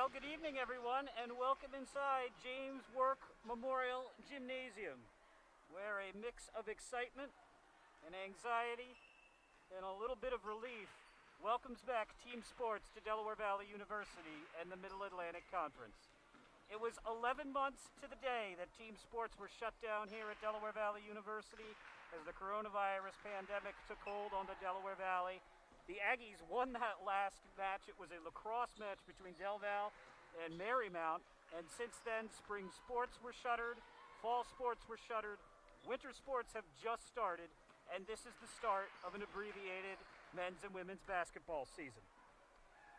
Well, good evening, everyone, and welcome inside James Work Memorial Gymnasium, where a mix of excitement and anxiety and a little bit of relief welcomes back team sports to Delaware Valley University and the Middle Atlantic Conference. It was 11 months to the day that team sports were shut down here at Delaware Valley University as the coronavirus pandemic took hold on the Delaware Valley. The Aggies won that last match. It was a lacrosse match between Del Val and Marymount. And since then, spring sports were shuttered, fall sports were shuttered, winter sports have just started, and this is the start of an abbreviated men's and women's basketball season.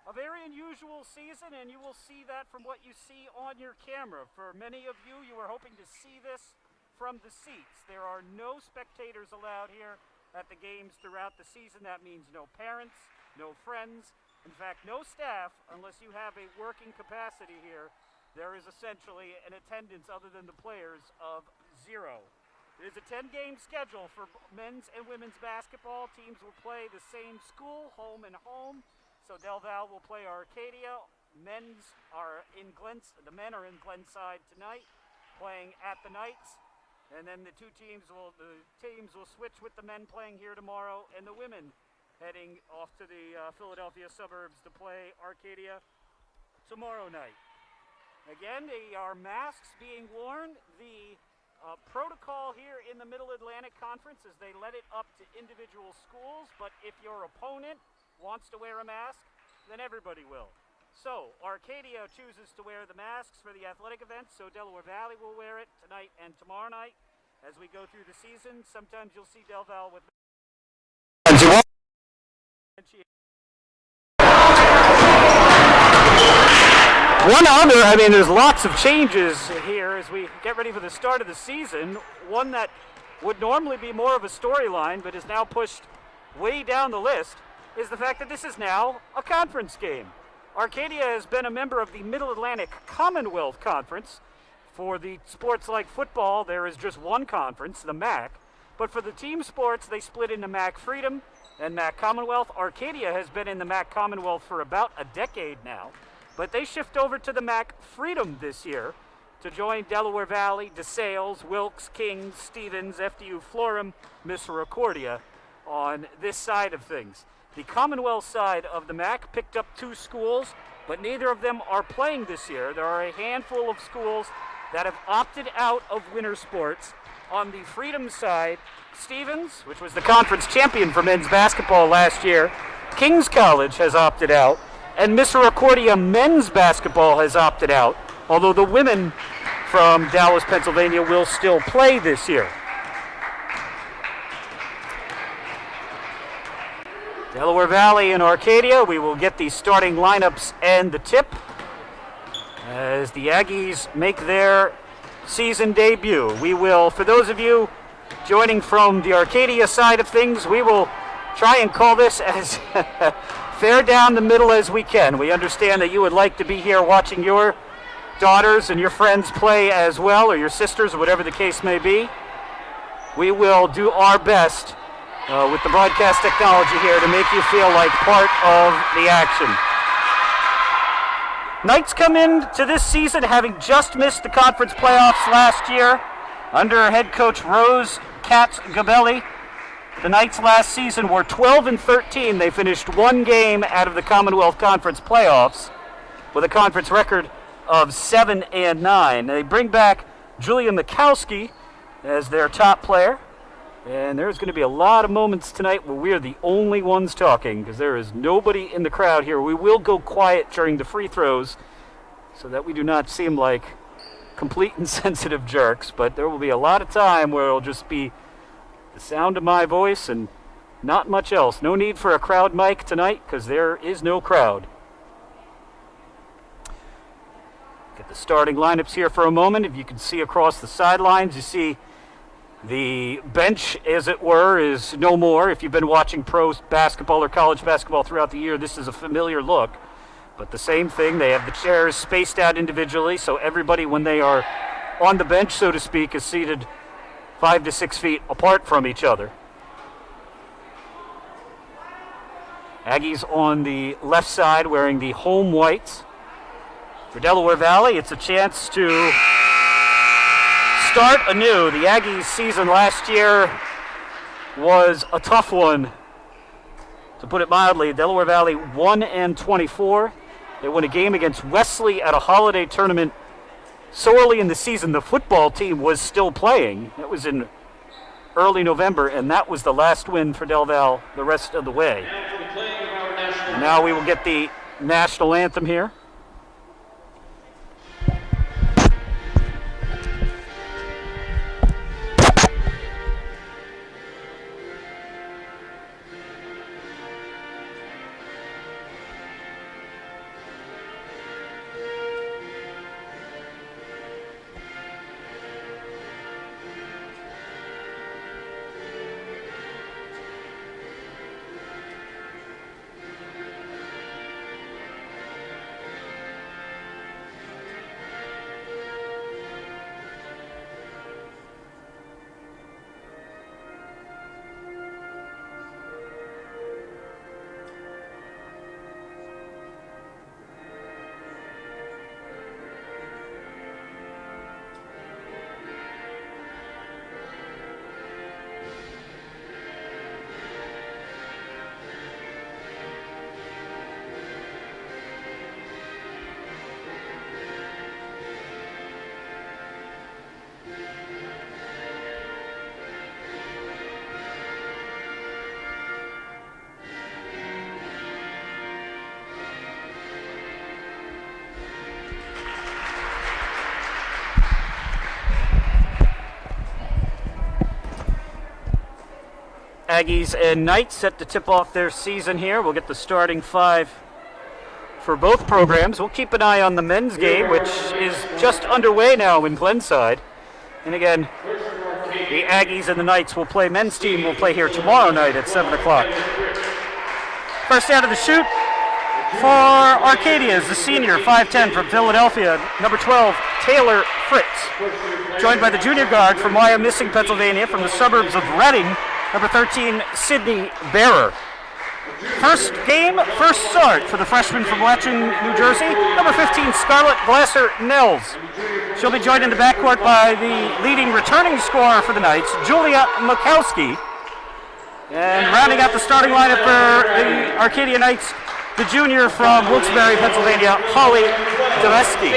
A very unusual season, and you will see that from what you see on your camera. For many of you, you are hoping to see this from the seats. There are no spectators allowed here at the games throughout the season. That means no parents, no friends, in fact, no staff, unless you have a working capacity here. There is essentially an attendance other than the players of 0. It is a 10-game schedule for men's and women's basketball. Teams will play the same school, home and home. So Del Val will play Arcadia. The men are in Glenside tonight, playing at the Knights. And then the teams will switch with the men playing here tomorrow and the women heading off to the Philadelphia suburbs to play Arcadia tomorrow night. Again, there are masks being worn. The protocol here in the Middle Atlantic Conference is they let it up to individual schools, but if your opponent wants to wear a mask, then everybody will. So Arcadia chooses to wear the masks for the athletic events, so Delaware Valley will wear it tonight and tomorrow night as we go through the season. Sometimes you'll see Del Val with there's lots of changes here as we get ready for the start of the season. One that would normally be more of a storyline but is now pushed way down the list is the fact that this is now a conference game. Arcadia has been a member of the Middle Atlantic Commonwealth Conference. For the sports like football, there is just one conference, the MAC. But for the team sports, they split into MAC Freedom and MAC Commonwealth. Arcadia has been in the MAC Commonwealth for about a decade now. But they shift over to the MAC Freedom this year to join Delaware Valley, DeSales, Wilkes, Kings, Stevens, FDU Florham, Misericordia on this side of things. The Commonwealth side of the MAC picked up 2 schools, but neither of them are playing this year. There are a handful of schools that have opted out of winter sports. On the Freedom side, Stevens, which was the conference champion for men's basketball last year, Kings College has opted out, and Misericordia men's basketball has opted out, although the women from Dallas, Pennsylvania will still play this year. Delaware Valley and Arcadia, we will get the starting lineups and the tip as the Aggies make their season debut. We will, for those of you joining from the Arcadia side of things, we will try and call this as fair down the middle as we can. We understand that you would like to be here watching your daughters and your friends play as well, or your sisters, or whatever the case may be. We will do our best with the broadcast technology here to make you feel like part of the action. Knights come into this season having just missed the conference playoffs last year under head coach Rose Katz-Gabelli. The Knights last season were 12-13. They finished 1 game out of the Commonwealth Conference playoffs with a conference record of 7-9. They bring back Julia Mikowski as their top player. And there's going to be a lot of moments tonight where we are the only ones talking because there is nobody in the crowd here. We will go quiet during the free throws so that we do not seem like complete insensitive jerks. But there will be a lot of time where it'll just be the sound of my voice and not much else. No need for a crowd mic tonight because there is no crowd. Get the starting lineups here for a moment. If you can see across the sidelines, you see the bench, as it were, is no more. If you've been watching pro basketball or college basketball throughout the year, this is a familiar look. But the same thing, they have the chairs spaced out individually, so everybody, when they are on the bench, so to speak, is seated 5 to 6 feet apart from each other. Aggies on the left side wearing the home whites. For Delaware Valley, it's a chance to start anew. The Aggies' season last year was a tough one, to put it mildly. Delaware Valley 1-24. They won a game against Wesley at a holiday tournament so early in the season the football team was still playing. It was in early November, and that was the last win for Del Val the rest of the way. And now we will get the national anthem here. Aggies and Knights set to tip off their season here. We'll get the starting five for both programs. We'll keep an eye on the men's game, which is just underway now in Glenside. And again, the Aggies and the Knights will play, men's team will play here tomorrow night at 7 o'clock. First out of the chute for Arcadia is the senior, 5'10", from Philadelphia, number 12, Taylor Fritz. Joined by the junior guard from Wyomissing, Pennsylvania, from the suburbs of Reading, number 13, Sydney Bearer. First game, first start for the freshman from Watchung, New Jersey, number 15, Scarlett Glasser-Nels. She'll be joined in the backcourt by the leading returning scorer for the Knights, Julia Mikowski. And rounding out the starting lineup for the Arcadia Knights, the junior from Wilkes-Barre, Pennsylvania, Holly Deveski.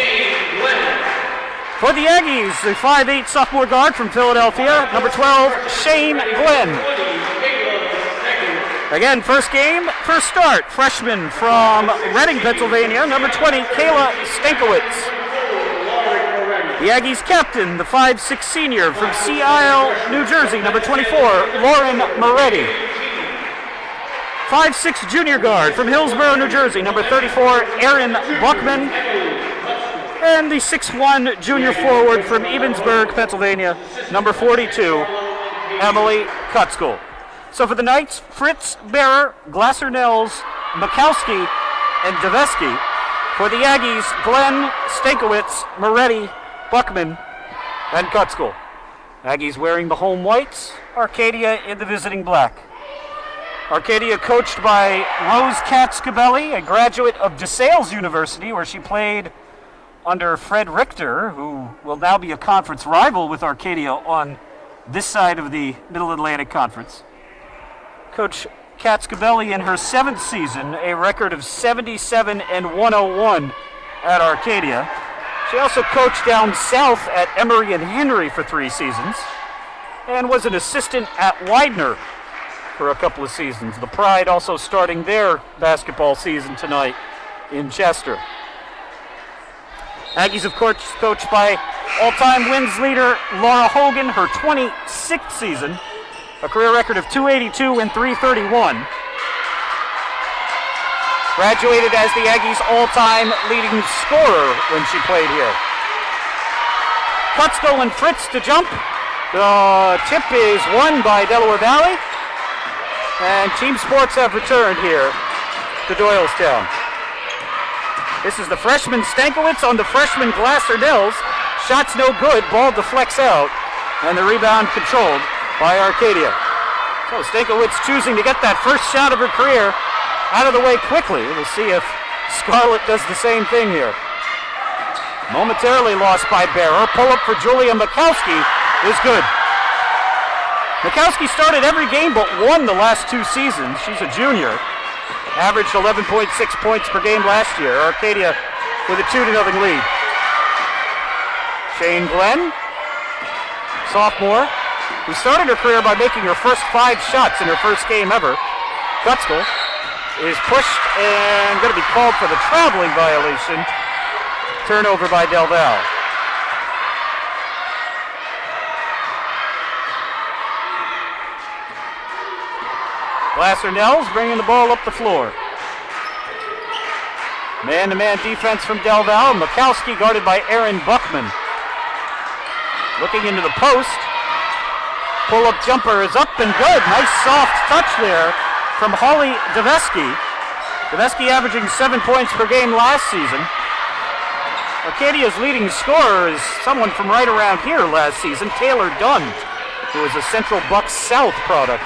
For the Aggies, the 5'8" sophomore guard from Philadelphia, number 12, Shane Glenn. Again, first game, first start, freshman from Reading, Pennsylvania, number 20, Kayla Stankowitz. The Aggies captain, the 5'6" senior from Sea Isle, New Jersey, number 24, Lauren Moretti. 5'6" junior guard from Hillsborough, New Jersey, number 34, Aaron Buckman. And the 6'1" junior forward from Ebensburg, Pennsylvania, number 42, Emily Kutzkel. So for the Knights, Fritz, Bearer, Glasser-Nels, Mikowski, and Deveski. For the Aggies, Glenn, Stankowitz, Moretti, Buckman, and Kutzkel. Aggies wearing the home whites, Arcadia in the visiting black. Arcadia coached by Rose Katz-Cabelli, a graduate of DeSales University, where she played under Fred Richter, who will now be a conference rival with Arcadia on this side of the Middle Atlantic Conference. Coach Katz-Cabelli in her 7th season, a record of 77-101 at Arcadia. She also coached down south at Emory and Henry for 3 seasons and was an assistant at Widener for a couple of seasons. The Pride also starting their basketball season tonight in Chester. Aggies, of course, coached by all-time wins leader Laura Hogan, her 26th season, a career record of 282 and 331. Graduated as the Aggies' all-time leading scorer when she played here. Kutzkel and Fritz to jump. The tip is won by Delaware Valley. And team sports have returned here to Doylestown. This is the freshman Stankowitz on the freshman Glasser-Nels. Shots no good, ball deflects out, and the rebound controlled by Arcadia. So Stankowitz choosing to get that first shot of her career out of the way quickly. We'll see if Scarlett does the same thing here. Momentarily lost by Bearer. Pull up for Julia Mikowski is good. Mikowski started every game but won the last 2 seasons. She's a junior. Averaged 11.6 points per game last year. Arcadia with a 2-0 lead. Shane Glenn, sophomore, who started her career by making her first 5 shots in her first game ever. Kutzkel is pushed and going to be called for the traveling violation. Turnover by Del Val. Glasser-Nels bringing the ball up the floor. Man-to-man defense from Del Val. Mikowski guarded by Aaron Buckman. Looking into the post. Pull-up jumper is up and good. Nice soft touch there from Holly Deveski. Deveski averaging 7 points per game last season. Arcadia's leading scorer is someone from right around here last season, Taylor Dunn, who was a Central Bucks South product.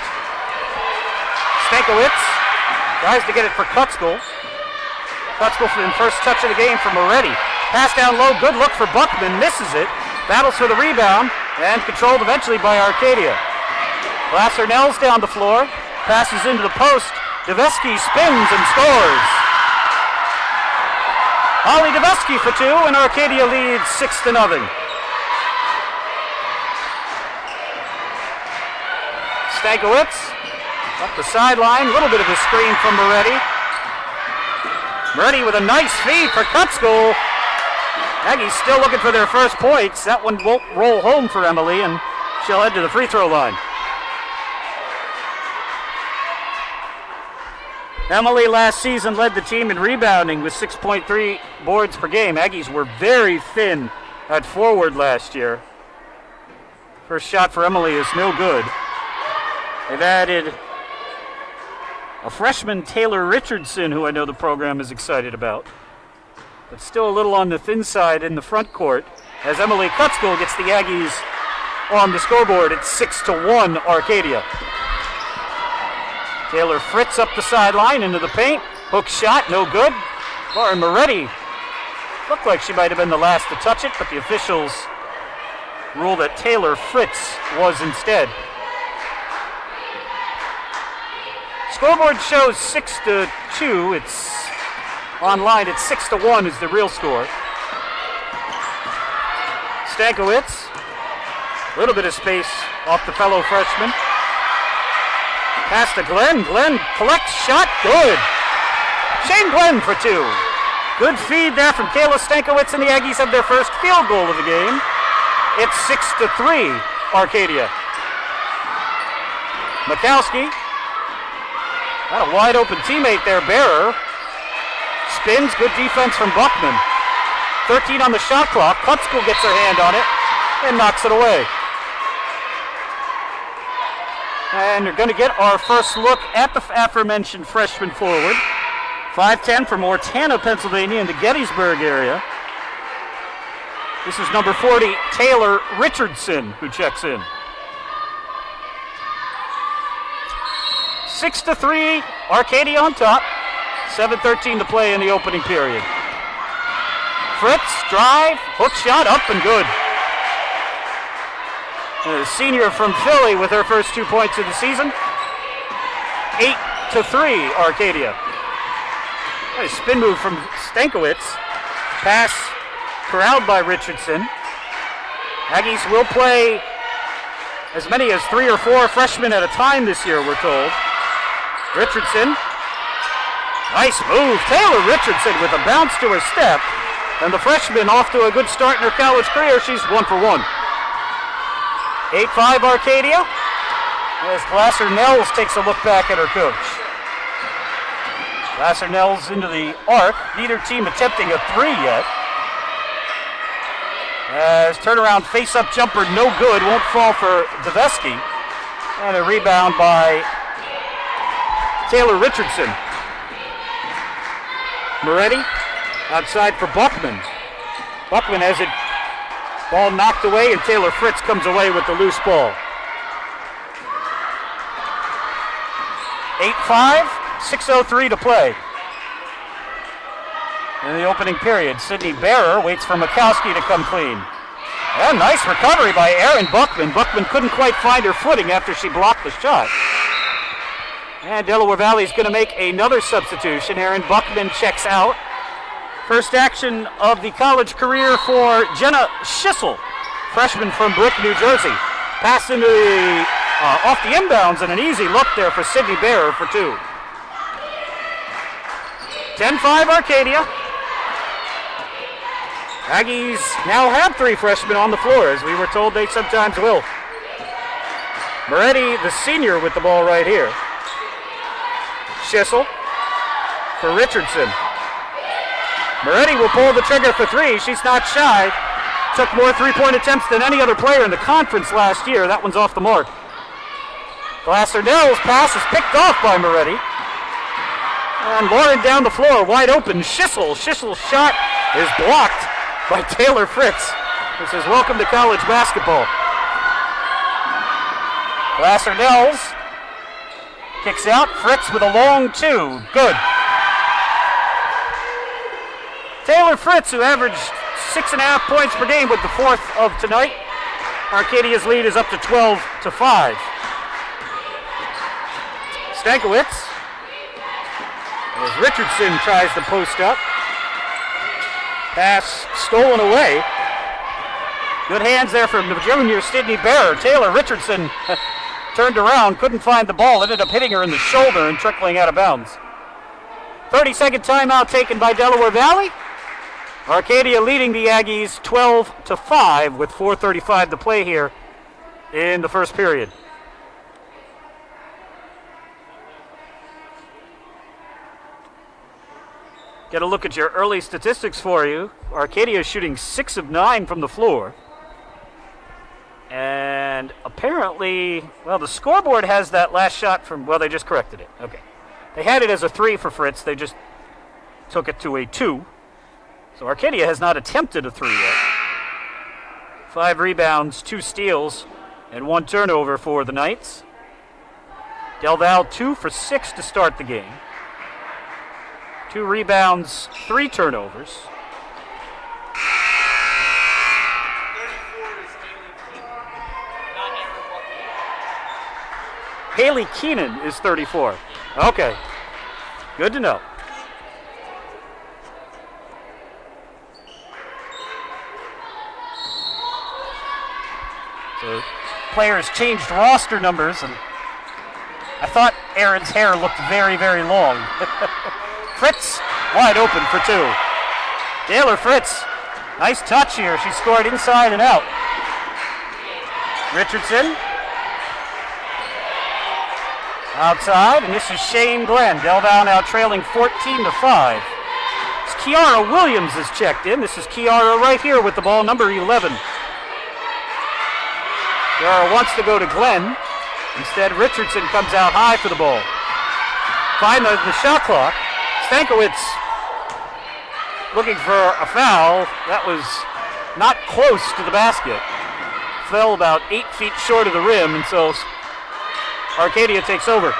Stankiewicz tries to get it for Kutzkel. Kutzkel for the first touch of the game for Moretti. Pass down low, good look for Buckman, misses it. Battles for the rebound, and controlled eventually by Arcadia. Glasser-Nels down the floor, passes into the post. Deveski spins and scores. Holly Deveski for 2, and Arcadia leads 6-0. Stankiewicz up the sideline, a little bit of a screen from Moretti. Moretti with a nice feed for Kutzkel. Aggies still looking for their first points. That one won't roll home for Emily, and she'll head to the free throw line. Emily last season led the team in rebounding with 6.3 boards per game. Aggies were very thin at forward last year. First shot for Emily is no good. They've added a freshman, Taylor Richardson, who I know the program is excited about, but still a little on the thin side in the front court, as Emily Kutzkel gets the Aggies on the scoreboard at 6-1 Arcadia. Taylor Fritz up the sideline into the paint. Hook shot, no good. Lauren Moretti looked like she might have been the last to touch it, but the officials rule that Taylor Fritz was instead. Scoreboard shows 6-2. It's online. It's 6-1 is the real score. Stankiewicz, a little bit of space off the fellow freshman. Pass to Glenn. Glenn collects shot. Good. Shane Glenn for 2. Good feed there from Kayla Stankiewicz, and the Aggies have their first field goal of the game. It's 6-3 Arcadia. Mikowski. Got a wide open teammate there, Bearer. Spins, good defense from Buckman. 13 on the shot clock. Kutzkel gets her hand on it and knocks it away. And we're going to get our first look at the aforementioned freshman forward. 5'10" from Ortana, Pennsylvania in the Gettysburg area. This is number 40, Taylor Richardson, who checks in. 6-3, Arcadia on top. 7:13 to play in the opening period. Fritz, drive, hook shot, up and good. A senior from Philly with her first 2 points of the season. 8-3, Arcadia. Nice spin move from Stankiewicz. Pass corralled by Richardson. Aggies will play as many as 3 or 4 freshmen at a time this year, we're told. Richardson. Nice move. Taylor Richardson with a bounce to her step. And the freshman off to a good start in her college career. She's 1 for 1. 8-5 Arcadia. As Glasser-Nels takes a look back at her coach. Glasser-Nels into the arc. Neither team attempting a 3 yet. As turnaround face-up jumper, no good. Won't fall for Deveski. And a rebound by Taylor Richardson. Moretti outside for Buckman. Buckman has it. Ball knocked away, and Taylor Fritz comes away with the loose ball. 8-5, 6:03 to play. in the opening period. Sydney Bearer waits for Mikowski to come clean. And nice recovery by Erin Buckman. Buckman couldn't quite find her footing after she blocked the shot. And Delaware Valley is going to make another substitution. Erin Buckman checks out. First action of the college career for Jenna Schissel, freshman from Brick, New Jersey. Pass into the, off the inbounds, and an easy look there for Sydney Bearer for two. 10-5 Arcadia. Aggies now have three freshmen on the floor, as we were told they sometimes will. Moretti, the senior, with the ball right here. Schissel for Richardson. Moretti will pull the trigger for three. She's not shy. Took more three-point attempts than any other player in the conference last year. That one's off the mark. Glasser-Nell's pass is picked off by Moretti. And Lauren down the floor, wide open. Schissel. Schissel's shot is blocked by Taylor Fritz. This is welcome to college basketball. Glasser-Nell's kicks out. Fritz with a long two. Good. Taylor Fritz, who averaged 6.5 points per game with the fourth of tonight. Arcadia's lead is up to 12-5. Stankiewicz, as Richardson tries to post up. Pass stolen away. Good hands there from the junior Sydney Bearer. Taylor Richardson turned around, couldn't find the ball, ended up hitting her in the shoulder and trickling out of bounds. 30-second timeout taken by Delaware Valley. Arcadia leading the Aggies 12-5 with 4:35 to play here in the first period. Get a look at your early statistics for you. Arcadia is shooting 6 of 9 from the floor. And apparently, well, the scoreboard has that last shot from, well, they just corrected it. Okay. They had it as a 3 for Fritz. They just took it to a 2. So Arcadia has not attempted a 3 yet. 5 rebounds, 2 steals, and 1 turnover for the Knights. Del Val 2 for 6 to start the game. 2 rebounds, 3 turnovers. Haley Keenan is 34. Okay, good to know. So players changed roster numbers, and I thought Aaron's hair looked very, very long. Fritz, wide open for 2. Taylor Fritz, nice touch here. She scored inside and out. Richardson, outside, and this is Shane Glenn. Del Val now trailing 14-5. It's Kiara Williams is checked in. This is Kiara right here with the ball, number 11. Kiara wants to go to Glenn. Instead, Richardson comes out high for the ball. Find the shot clock. Stankiewicz looking for a foul. That was not close to the basket. Fell about 8 feet short of the rim, and so Arcadia takes over.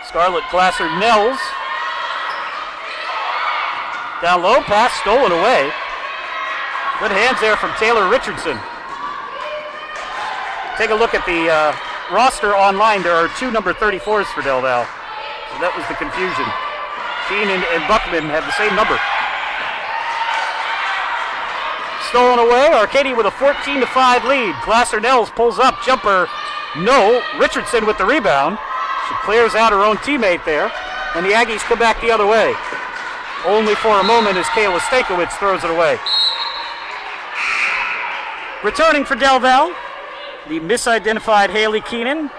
Scarlett Glasser-Nell's. Down low, pass stolen away. Good hands there from Taylor Richardson. Take a look at the roster online. There are 2 number 34s for Del Val. So that was the confusion. Keenan and Buckman have the same number. Stolen away. Arcadia with a 14-5 lead. Glasser-Nell's pulls up. Jumper, no. Richardson with the rebound. She clears out her own teammate there. And the Aggies come back the other way. Only for a moment as Kayla Stankiewicz throws it away. Returning for Del Val, the misidentified Haley Keenan,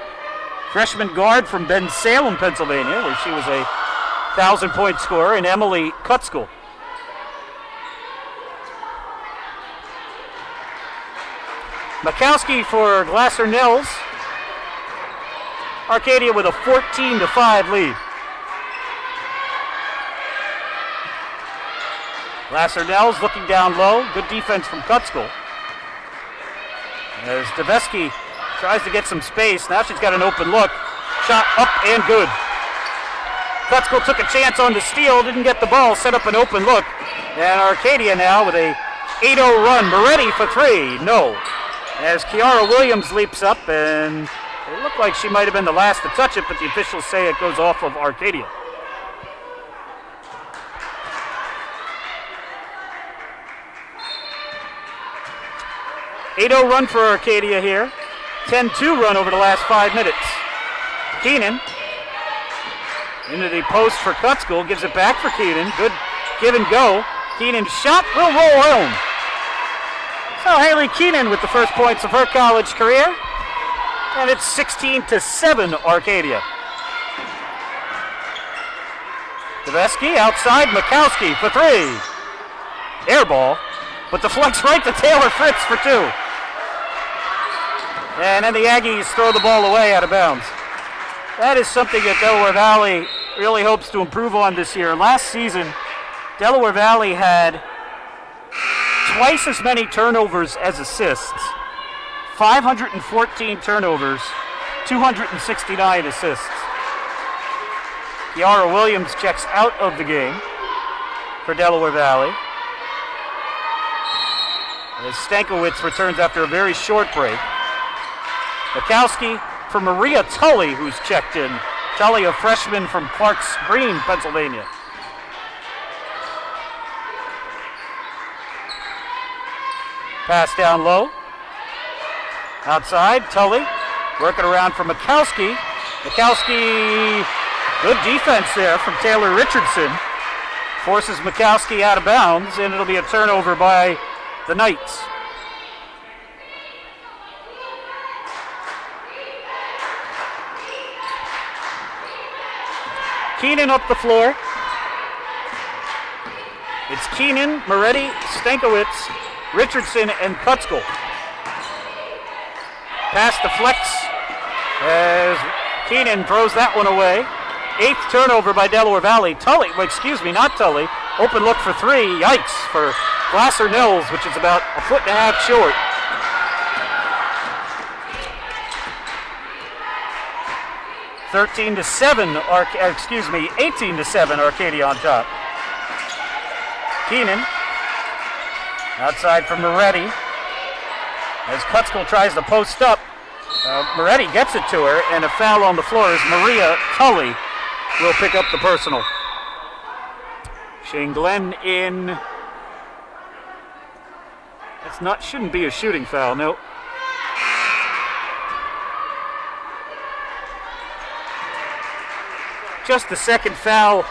freshman guard from Bensalem, Pennsylvania, where she was a 1,000-point scorer, and Emily Kutskill. Mikowski for Glasser-Nell's. Arcadia with a 14-5 lead. Glasser-Nell's looking down low. Good defense from Kutskill. As Deveski Tries to get some space. Now she's got an open look. Shot up and good. Cutzko took a chance on the steal, didn't get the ball, set up an open look. And Arcadia now with a 8-0 run. Moretti for three. No. As Kiara Williams leaps up, and it looked like she might have been the last to touch it, but the officials say it goes off of Arcadia. .8-0 run for Arcadia here. 10-2 run over the last 5 minutes. Keenan into the post for Cutzko, gives it back for Keenan. Good give and go. Keenan shot will roll home. So Haley Keenan with the first points of her college career. And it's 16-7 Arcadia. Deveski outside, Mikowski for three. Air ball, but deflects right to Taylor Fritz for two. And then the Aggies throw the ball away out of bounds. That is something that Delaware Valley really hopes to improve on this year. Last season, Delaware Valley had twice as many turnovers as assists. 514 turnovers, 269 assists. Kiara Williams checks out of the game for Delaware Valley. As Stankiewicz returns after a very short break. Mikowski for Maria Tully, who's checked in. Tully, a freshman from Clarks Green, Pennsylvania. Pass down low. Outside, Tully working around for Mikowski. Mikowski, good defense there from Taylor Richardson. Forces Mikowski out of bounds, and it'll be a turnover by the Knights. Keenan up the floor. It's Keenan, Moretti, Stankiewicz, Richardson, and Cutzko. Pass deflects as Keenan throws that one away. 8th turnover by Delaware Valley. Tully, not Tully. Open look for three. Yikes for Glasser-Nils, which is about a foot and a half short. (18-7) Arcadia on top. Keenan outside for Moretti. As Cutzko tries to post up, Moretti gets it to her, and a foul on the floor as Maria Tully will pick up the personal. Shane Glenn in. Shouldn't be a shooting foul, no. Just the second foul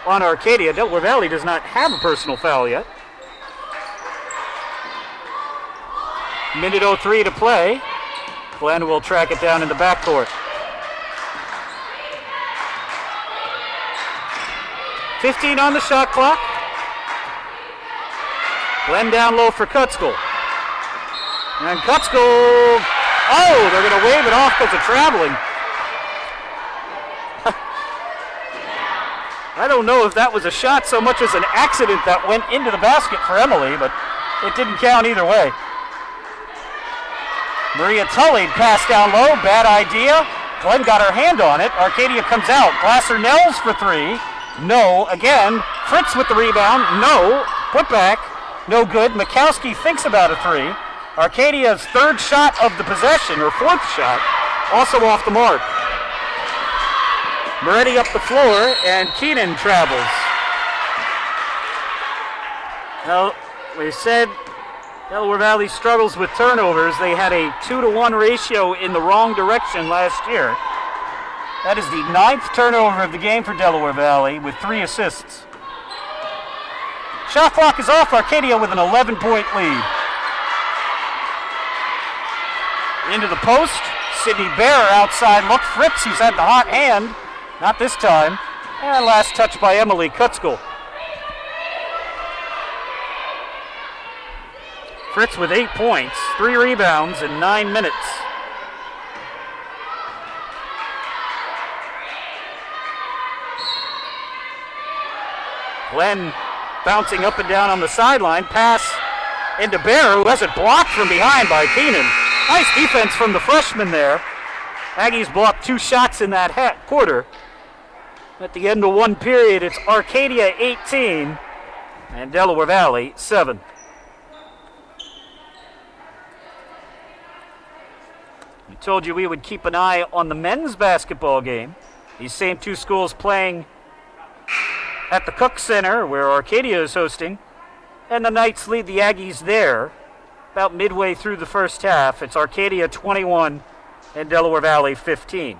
on Arcadia. Delaware Valley does not have a personal foul yet. Minute 03 to play. Glenn will track it down in the backcourt. 15 on the shot clock. Glenn down low for Cutzko. And Cutzko, they're going to wave it off because of traveling. I don't know if that was a shot so much as an accident that went into the basket for Emily, but it didn't count either way. Maria Tully pass down low, bad idea. Glenn got her hand on it. Arcadia comes out. Glasser-Nils for three. No, again. Fritz with the rebound. No. Put back. No good. Mikowski thinks about a three. Arcadia's third shot of the possession, or fourth shot, also off the mark. Moretti up the floor, and Keenan travels. Now, we said Delaware Valley struggles with turnovers. They had a 2-to-1 ratio in the wrong direction last year. That is the 9th turnover of the game for Delaware Valley with 3 assists. Shot clock is off. Arcadia with an 11-point lead. Into the post. Sydney Bear outside look. Fritz, he's had the hot hand. Not this time. And last touch by Emily Cutzko. Fritz with 8 points, 3 rebounds in 9 minutes. Glenn bouncing up and down on the sideline. Pass into Bear, who has it blocked from behind by Keenan. Nice defense from the freshman there. Aggies blocked 2 shots in that quarter. At the end of one period, it's Arcadia 18 and Delaware Valley 7. We told you we would keep an eye on the men's basketball game. These same 2 schools playing at the Cook Center, where Arcadia is hosting, and the Knights lead the Aggies there. About midway through the first half, it's Arcadia 21 and Delaware Valley 15.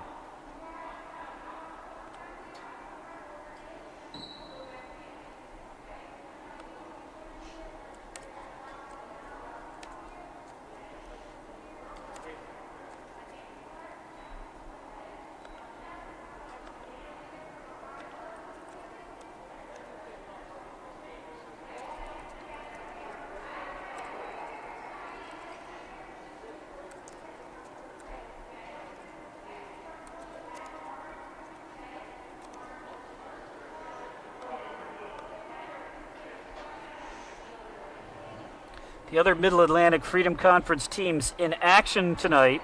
The other Middle Atlantic Freedom Conference teams in action tonight.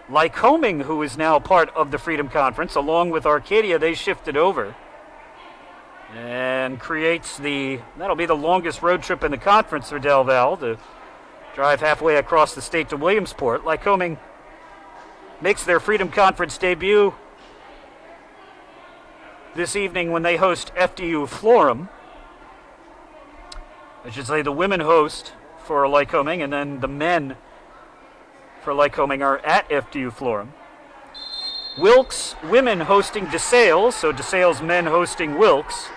Lycoming, who is now part of the Freedom Conference, along with Arcadia, they shifted over. And that'll be the longest road trip in the conference for Del Val, to drive halfway across the state to Williamsport. Lycoming makes their Freedom Conference debut this evening when they host FDU Florham. I should say the women host for Lycoming, and then the men for Lycoming are at FDU Florham. Wilkes women hosting DeSales, so DeSales men hosting Wilkes.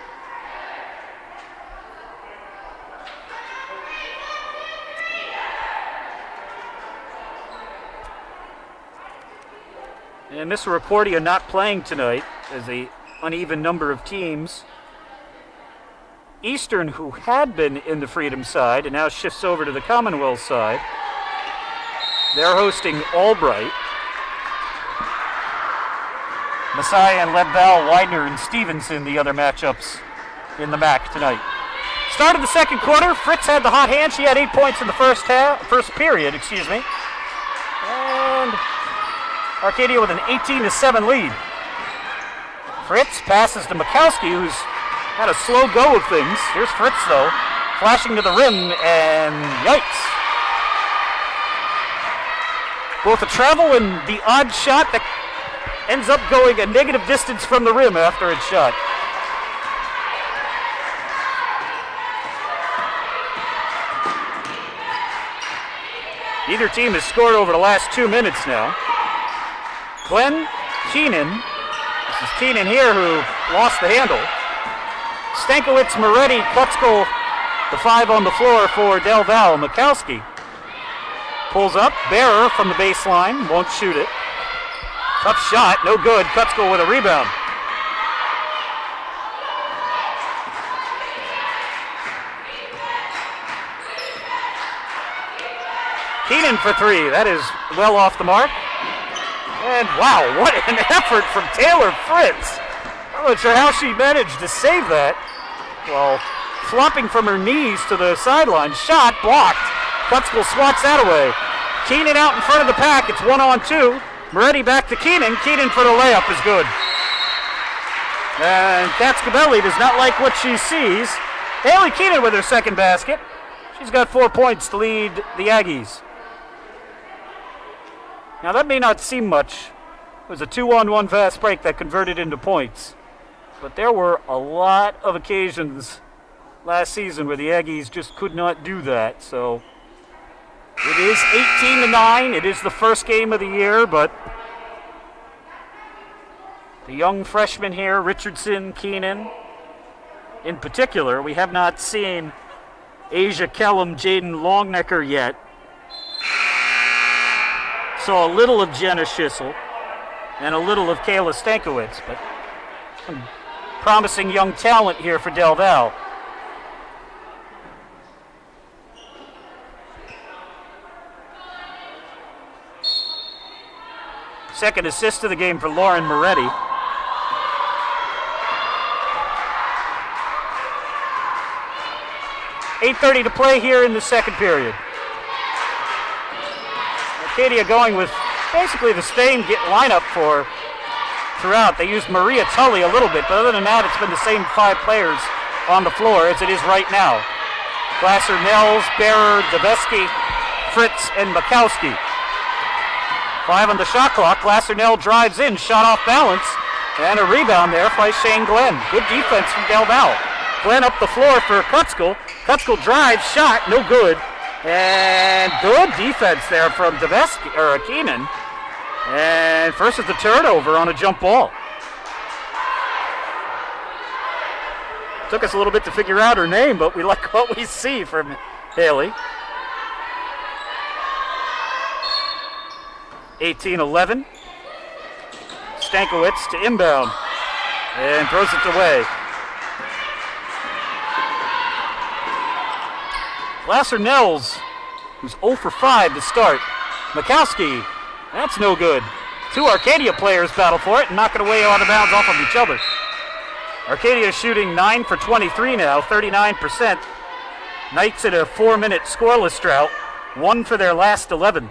And Miss Arcadia not playing tonight as a uneven number of teams. Eastern, who had been in the Freedom side and now shifts over to the Commonwealth side, they're hosting Albright. Messiah and Leadville, Widener and Stevenson, the other matchups in the MAC tonight. Start of the second quarter, Fritz had the hot hand. She had 8 points in the first period. And Arcadia with an 18-7 lead. Fritz passes to Mikowski, who's had a slow go of things. Here's Fritz, though, flashing to the rim, and yikes. Both the travel and the odd shot that ends up going a negative distance from the rim after it's shot. Either team has scored over the last 2 minutes now. Glenn Keenan, this is Keenan here who lost the handle. Stankiewicz, Moretti, Kutzkel, the 5 on the floor for Del Val. Mikowski pulls up. Bearer from the baseline, won't shoot it. Tough shot, no good. Kutzkel with a rebound. Keenan for 3, that is well off the mark. And wow, what an effort from Taylor Fritz. I'm not sure how she managed to save that. Well, flopping from her knees to the sideline. Shot blocked. Kutzkel swats that away. Keenan out in front of the pack. It's 1-on-2. Moretti back to Keenan. Keenan for the layup is good. And Katzkabelli does not like what she sees. Haley Keenan with her second basket. She's got 4 points to lead the Aggies. Now that may not seem much. It was a 2-on-1 fast break that converted into points. But there were a lot of occasions last season where the Aggies just could not do that. So it is 18-9. It is the first game of the year, but the young freshmen here, Richardson, Keenan, in particular, we have not seen Asia Kellum, Jaden Longnecker yet. Saw a little of Jenna Schissel and a little of Kayla Stankiewicz, but some promising young talent here for Del Val. Second assist of the game for Lauren Moretti. .8:30 to play here in the second period. Arcadia going with basically the same lineup for throughout. They used Maria Tully a little bit, but other than that, it's been the same 5 players on the floor as it is right now. Glasser, Nels, Bearer, Deveski, Fritz, and Mikowski. 5 on the shot clock. Glasser-Nell drives in, shot off balance, and a rebound there by Shane Glenn. Good defense from Del Val. Glenn up the floor for Kutskill. Kutskill drives, shot, no good. And good defense there from Deveski, or Keenan. And first is the turnover on a jump ball. Took us a little bit to figure out her name, but we like what we see from Haley. 18-11. Stankiewicz to inbound and throws it away. Glasser-Nels, who's 0 for 5 to start. Mikowski, that's no good. 2 Arcadia players battle for it and knock it away out of bounds off of each other. Arcadia shooting 9 for 23 now, 39%. Knights at a 4-minute scoreless drought, 1 for their last 11.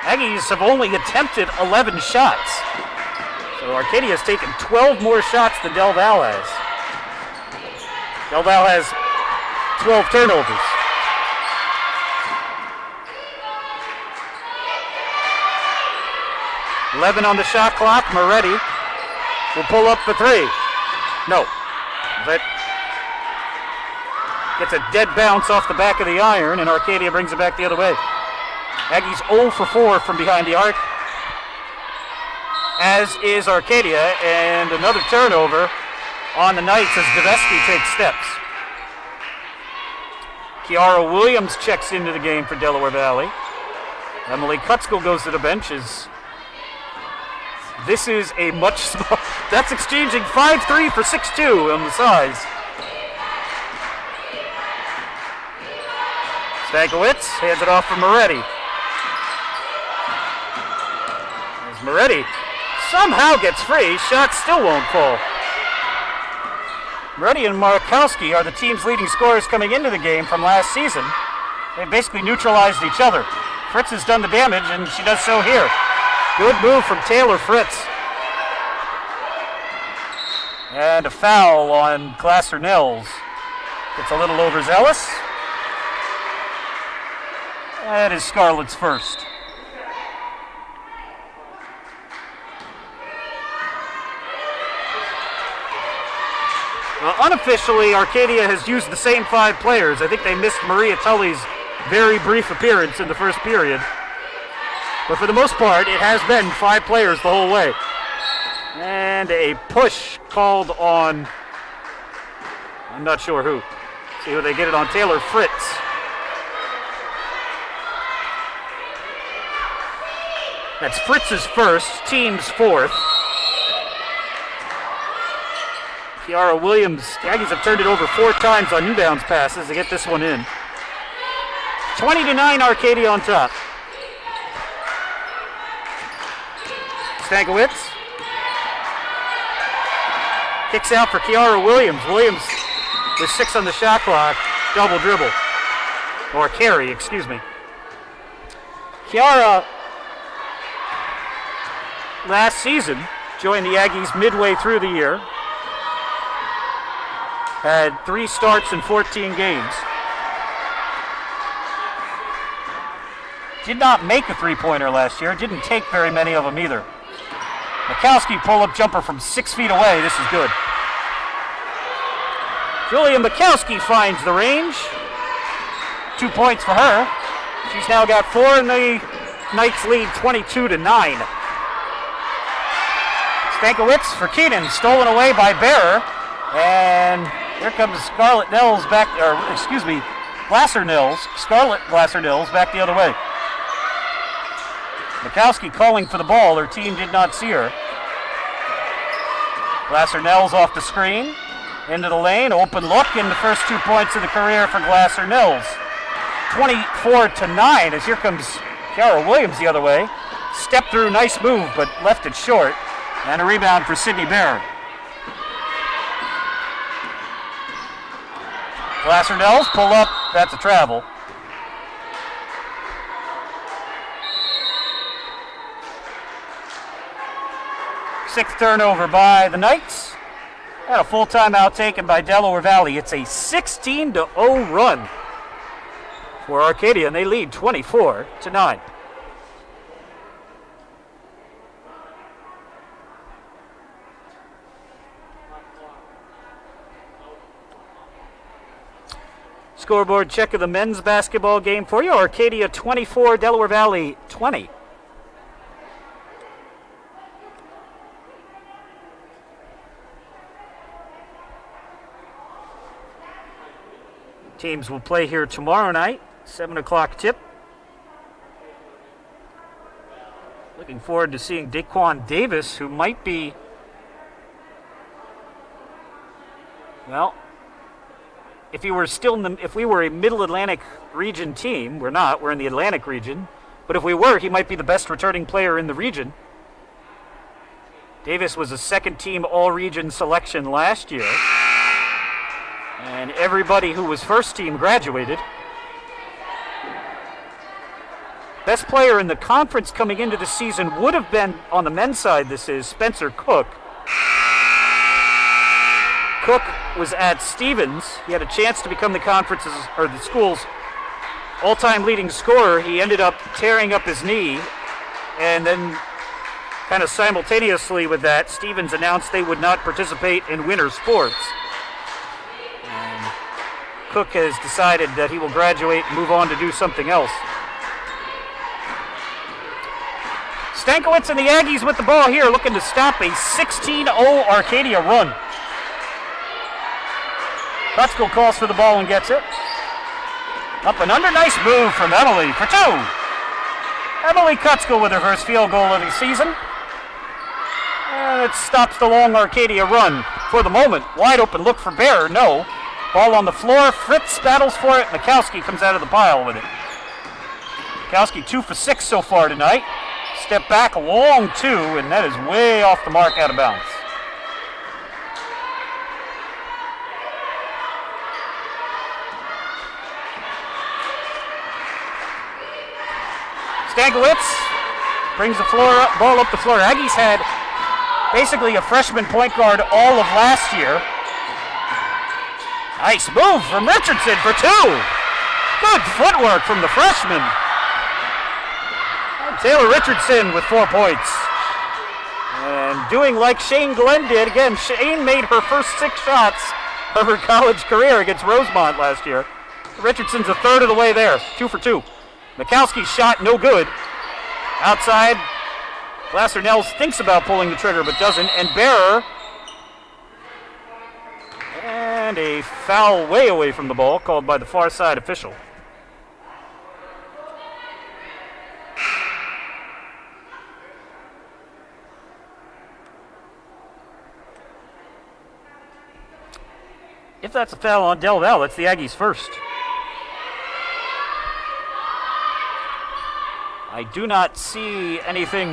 Aggies have only attempted 11 shots. So Arcadia has taken 12 more shots than Del Val has. Del Val has 12 turnovers. .11 on the shot clock. Moretti will pull up for 3. No. That gets a dead bounce off the back of the iron, and Arcadia brings it back the other way. Aggies 0 for 4 from behind the arc, as is Arcadia, and another turnover on the Knights as Deveski takes steps. Kiara Williams checks into the game for Delaware Valley. Emily Kutskill goes to the benches. This is a much smaller, that's exchanging 5-3 for 6-2 on the size. Stankiewicz hands it off for Moretti. As Moretti somehow gets free, shot still won't fall. Moretti and Markowski are the team's leading scorers coming into the game from last season. They basically neutralized each other. Fritz has done the damage, and she does so here. Good move from Taylor Fritz. And a foul on Glasser-Nels. It's a little overzealous. That is Scarlett's first. Unofficially, Arcadia has used the same 5 players. I think they missed Maria Tully's very brief appearance in the first period. But for the most part, it has been 5 players the whole way. And a push called on, I'm not sure who. See who they get it on, Taylor Fritz. That's Fritz's first, team's 4th. Kiara Williams, the Aggies have turned it over 4 times on inbounds passes to get this one in. 20-9 Arcadia on top. Stankiewicz kicks out for Kiara Williams. Williams with 6 on the shot clock, double dribble. Or carry, excuse me. Kiara, last season, joined the Aggies midway through the year. Had 3 starts in 14 games. Did not make a 3-pointer last year. Didn't take very many of them either. Mikowski pull-up jumper from 6 feet away. This is good. Julia Mikowski finds the range. 2 points for her. She's now got 4, and the Knights lead 22-9. Stankiewicz for Keenan, stolen away by Bearer, and here comes Scarlett Nels back, or excuse me, Glasser-Nels, Scarlett Glasser-Nels back the other way. Mikowski calling for the ball, her team did not see her. Glasser-Nels off the screen, into the lane, open look, and the first 2 points of the career for Glasser-Nels. 24-9 as here comes Kiara Williams the other way. Step through, nice move, but left it short. And a rebound for Sydney Bear. Glasser-Nels pull up. That's a travel. Sixth turnover by the Knights. And a full timeout taken by Delaware Valley. It's a 16-0 run for Arcadia, and they lead 24-9. Scoreboard check of the men's basketball game for you. Arcadia 24, Delaware Valley 20. Teams will play here tomorrow night, 7 o'clock tip. Looking forward to seeing Daquan Davis, who might be, well, if we were a Middle Atlantic region team, we're not, we're in the Atlantic region, but if we were, he might be the best returning player in the region. Davis was a second team all-region selection last year. And everybody who was first team graduated. Best player in the conference coming into the season would have been, on the men's side, this is Spencer Cook. Cook was at Stevens. He had a chance to become the conference's, or the school's, all-time leading scorer. He ended up tearing up his knee, and then kind of simultaneously with that, Stevens announced they would not participate in winter sports. Cook has decided that he will graduate and move on to do something else. Stankiewicz and the Aggies with the ball here, looking to stop a 16-0 Arcadia run. Kutzko calls for the ball and gets it. Up and under, nice move from Emily for two. Emily Kutzko with her first field goal of the season. And it stops the long Arcadia run for the moment. Wide open look for Bear, no. Ball on the floor, Fritz battles for it, Mikowski comes out of the pile with it. Mikowski 2 for 6 so far tonight. Step back, long two, and that is way off the mark, out of bounds. Stankiewicz brings the ball up the floor. Aggies had basically a freshman point guard all of last year. Nice move from Richardson for two. Good footwork from the freshman. And Taylor Richardson with 4 points. And doing like Shane Glenn did. Again, Shane made her first 6 shots of her college career against Rosemont last year. Richardson's a third of the way there. 2 for 2. Mikowski's shot no good. Outside, Glasser-Nels thinks about pulling the trigger but doesn't. And Bearer. And a foul way away from the ball called by the far side official. If that's a foul on Del Val, it's the Aggies first. I do not see anything.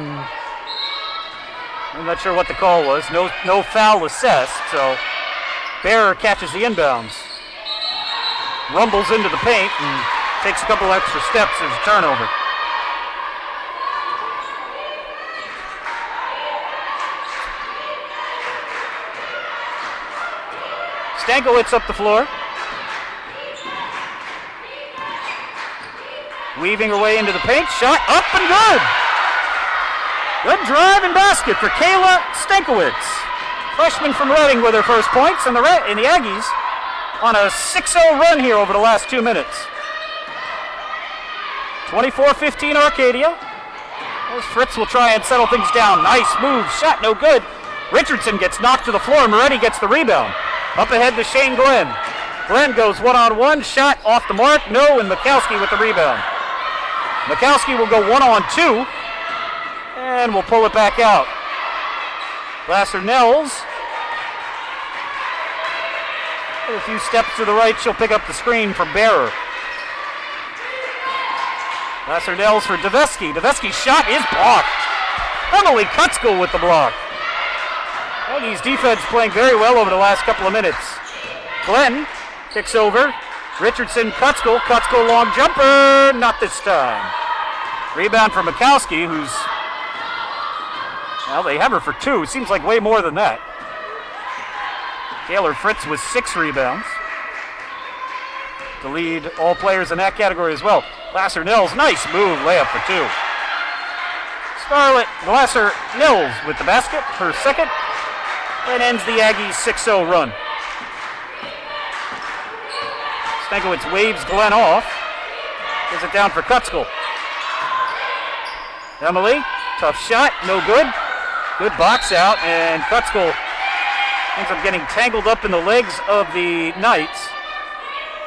I'm not sure what the call was. No foul assessed, so Bearer catches the inbounds, rumbles into the paint, and takes a couple extra steps as a turnover. Stankiewicz up the floor. Weaving her way into the paint, shot up and good. Good drive and basket for Kayla Stankiewicz. Freshman from Reading with her first points, and the Aggies on a 6-0 run here over the last 2 minutes. 24-15 Arcadia. As Fritz will try and settle things down. Nice move, shot no good. Richardson gets knocked to the floor, Moretti gets the rebound. Up ahead to Shane Glenn. Glenn goes one-on-one, shot off the mark, no, and Mikowski with the rebound. Mikowski will go one-on-two, and will pull it back out. Glasser-Nels. A few steps to the right, she'll pick up the screen for Bearer. Glasser-Nels for Davesky. Davesky's shot is blocked. Emily Kutzko with the block. Aggies defense playing very well over the last couple of minutes. Glenn Kicks over. Richardson, Kutzko. Kutzko, long jumper. Not this time. Rebound for Mikowski, who's... Well, they have her for 2. Seems like way more than that. Taylor Fritz with 6 rebounds. To lead all players in that category as well. Glasser-Nils, nice move, layup for 2. Scarlett Glasser-Nils with the basket, her second, and ends the Aggies' 6-0 run. Stankiewicz waves Glenn off. Gives it down for Kutzko. Emily, tough shot, no good. Good box out, and Kutzko ends up getting tangled up in the legs of the Knights.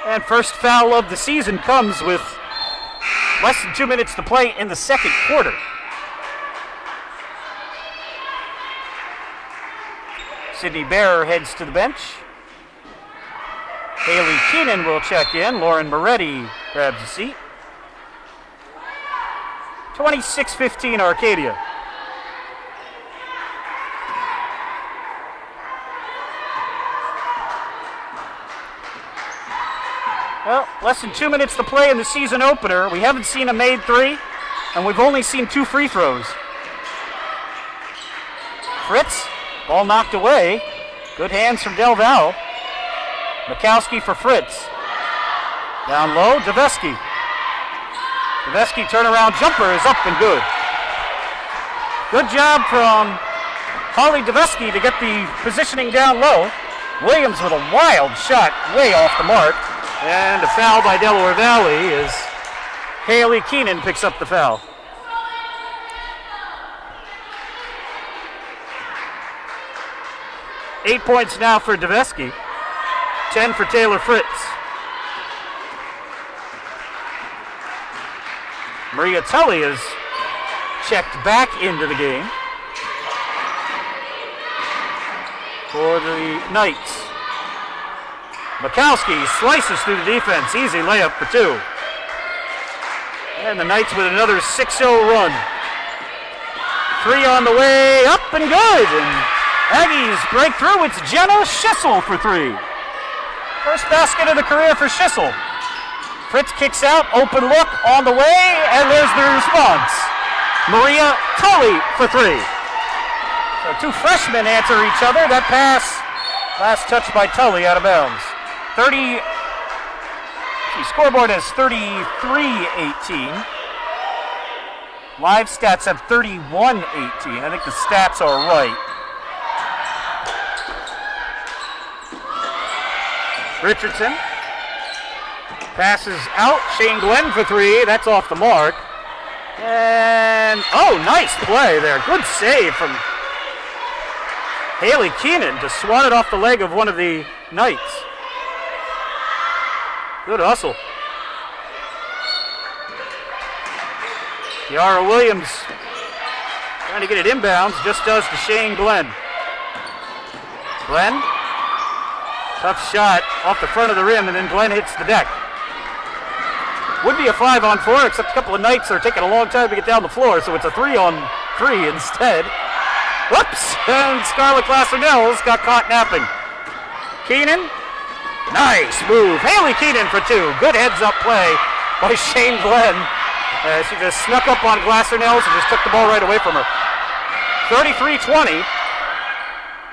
And first foul of the season comes with less than 2 minutes to play in the second quarter. Sydney Bearer heads to the bench. Haley Keenan will check in. Lauren Moretti grabs a seat. 26-15 Arcadia. Well, less than 2 minutes to play in the season opener. We haven't seen a made 3, and we've only seen 2 free throws. Fritz, ball knocked away. Good hands from Del Val. Mikowski for Fritz. Down low, Deveski. Deveski turnaround jumper is up and good. Good job from Holly Deveski to get the positioning down low. Williams with a wild shot way off the mark. And a foul by Delaware Valley as Haley Keenan picks up the foul. Eight points now for Deveski. 10 for Taylor Fritz. Maria Tully is checked back into the game for the Knights. Mikowski slices through the defense. Easy layup for 2. And the Knights with another 6-0 run. 3 on the way, up and good. And Aggies break through. It's Jenna Schissel for 3. First basket of the career for Schissel. Fritz kicks out, open look on the way, and there's the response. Maria Tully for 3. So 2 freshmen answer each other. That pass, last touch by Tully, out of bounds. Scoreboard has 33-18. Live stats have 31-18. I think the stats are right. Richardson passes out. Shane Glenn for 3. That's off the mark. And, oh, nice play there. Good save from Haley Keenan to swat it off the leg of one of the Knights. Good hustle. Kiara Williams trying to get it inbounds, just does to Shane Glenn. Glenn, tough shot off the front of the rim, and then Glenn hits the deck. Would be a 5-on-4, except a couple of Knights are taking a long time to get down the floor, so it's a 3-on-3 instead. Whoops! And Scarlett Glasser-Nils got caught napping. Keenan, nice move. Haley Keenan for 2. Good heads-up play by Shane Glenn. She just snuck up on Glasser-Nils and just took the ball right away from her. 33-20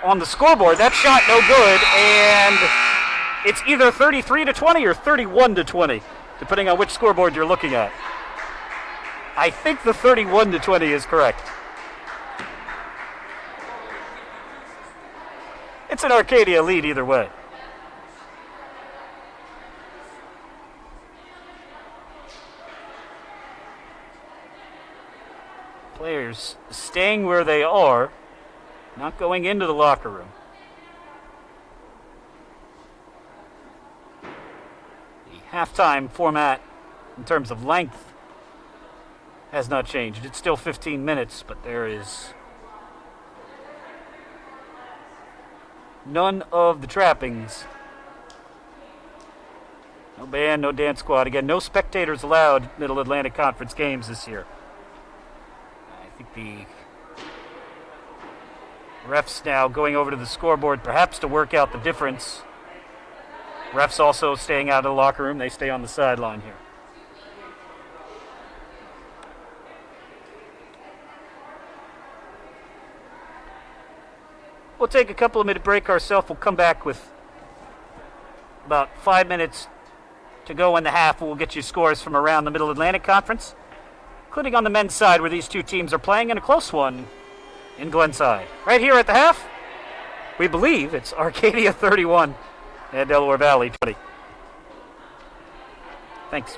on the scoreboard. That shot no good, and it's either 33-20 or 31-20, depending on which scoreboard you're looking at. I think the 31-20 is correct. It's an Arcadia lead either way. Players staying where they are, not going into the locker room. The halftime format in terms of length has not changed. It's still 15 minutes, but there is none of the trappings. No band, no dance squad. Again, no spectators allowed Middle Atlantic Conference games this year. I think the refs now going over to the scoreboard perhaps to work out the difference Refs also staying out of the locker room. They stay on the sideline here. We'll take a couple of minute break ourselves. We'll come back with about 5 minutes to go in the half. We'll get you scores from around the Middle Atlantic Conference, including on the men's side where these two teams are playing in a close one in Glenside. Right here at the half, we believe it's Arcadia 31 and Delaware Valley 20. Thanks.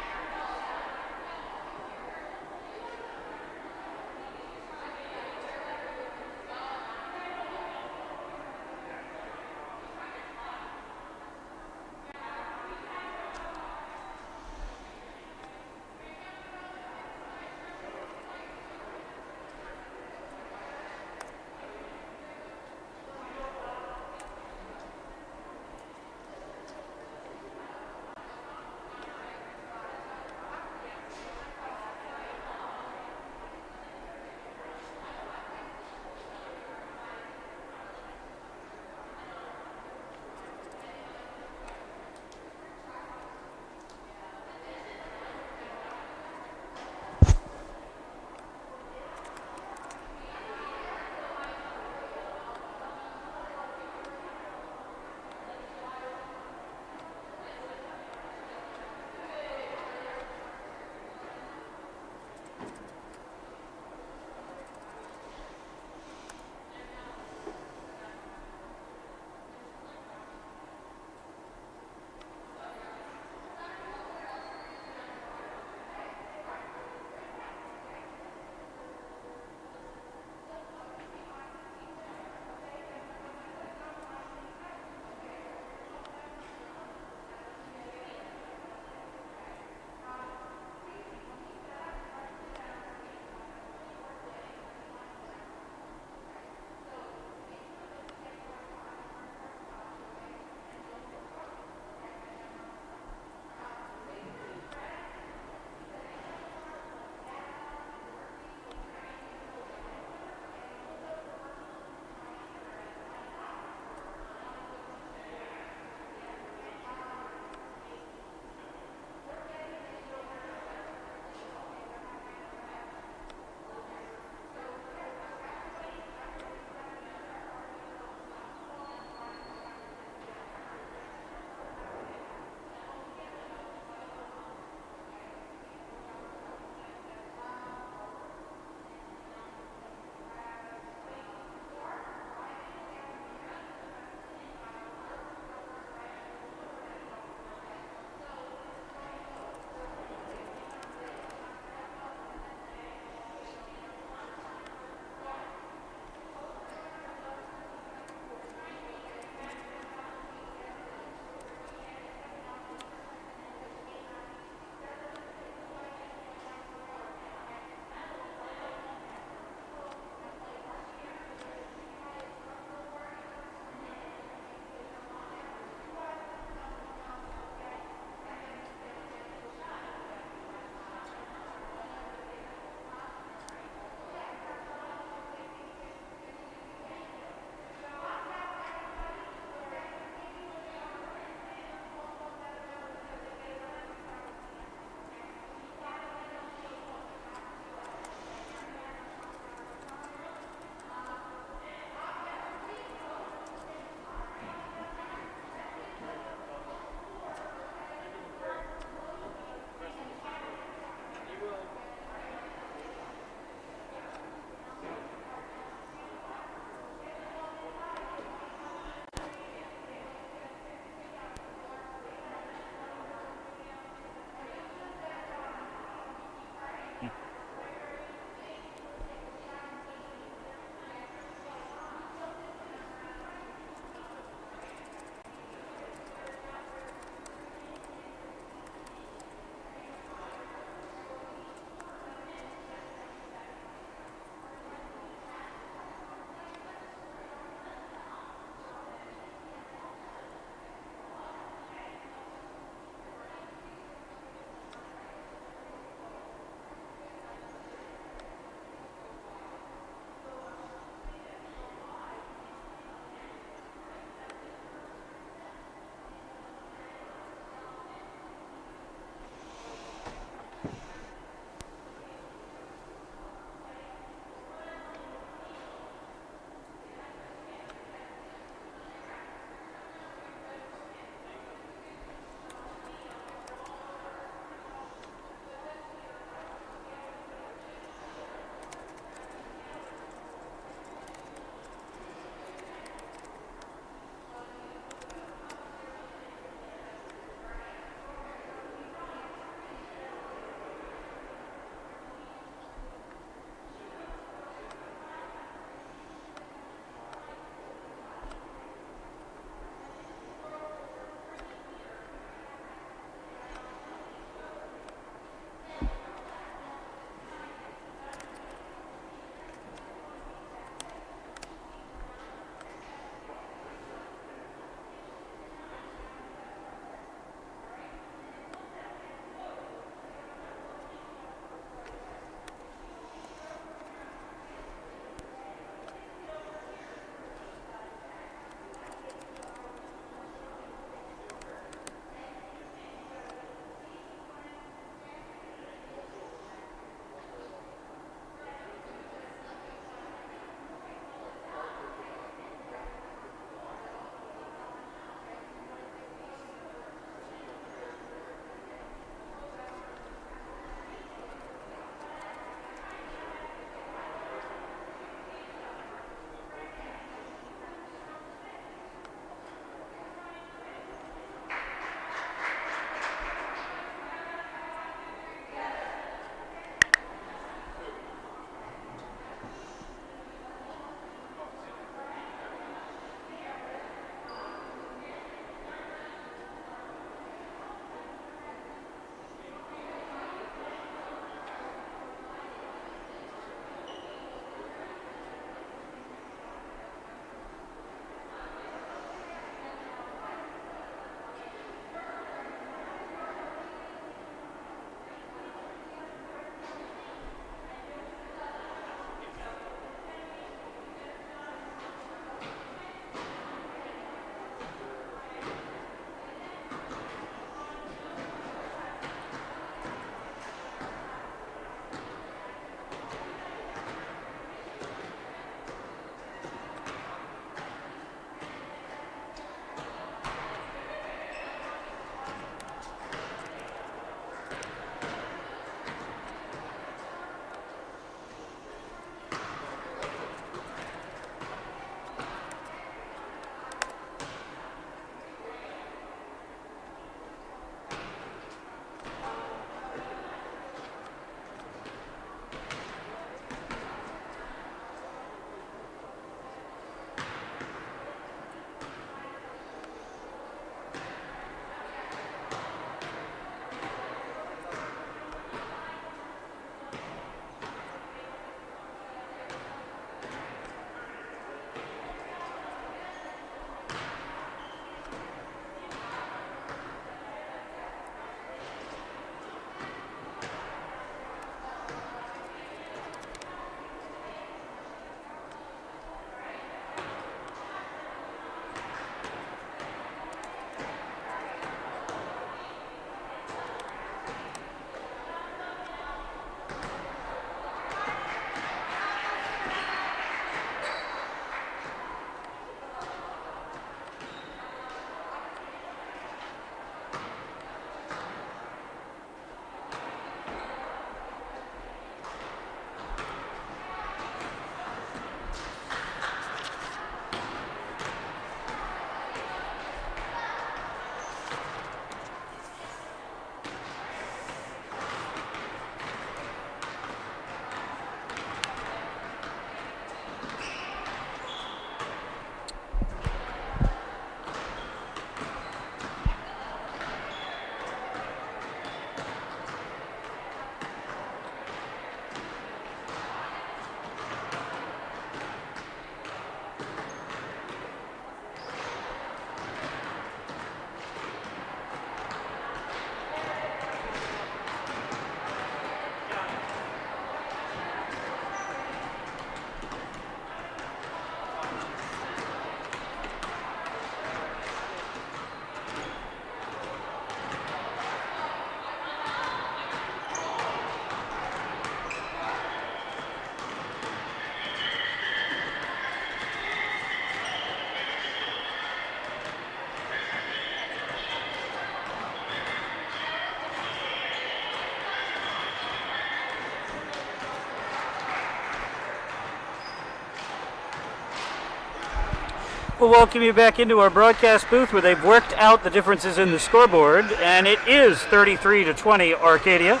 We'll welcome you back into our broadcast booth where they've worked out the differences in the scoreboard, and it is 33-20 Arcadia.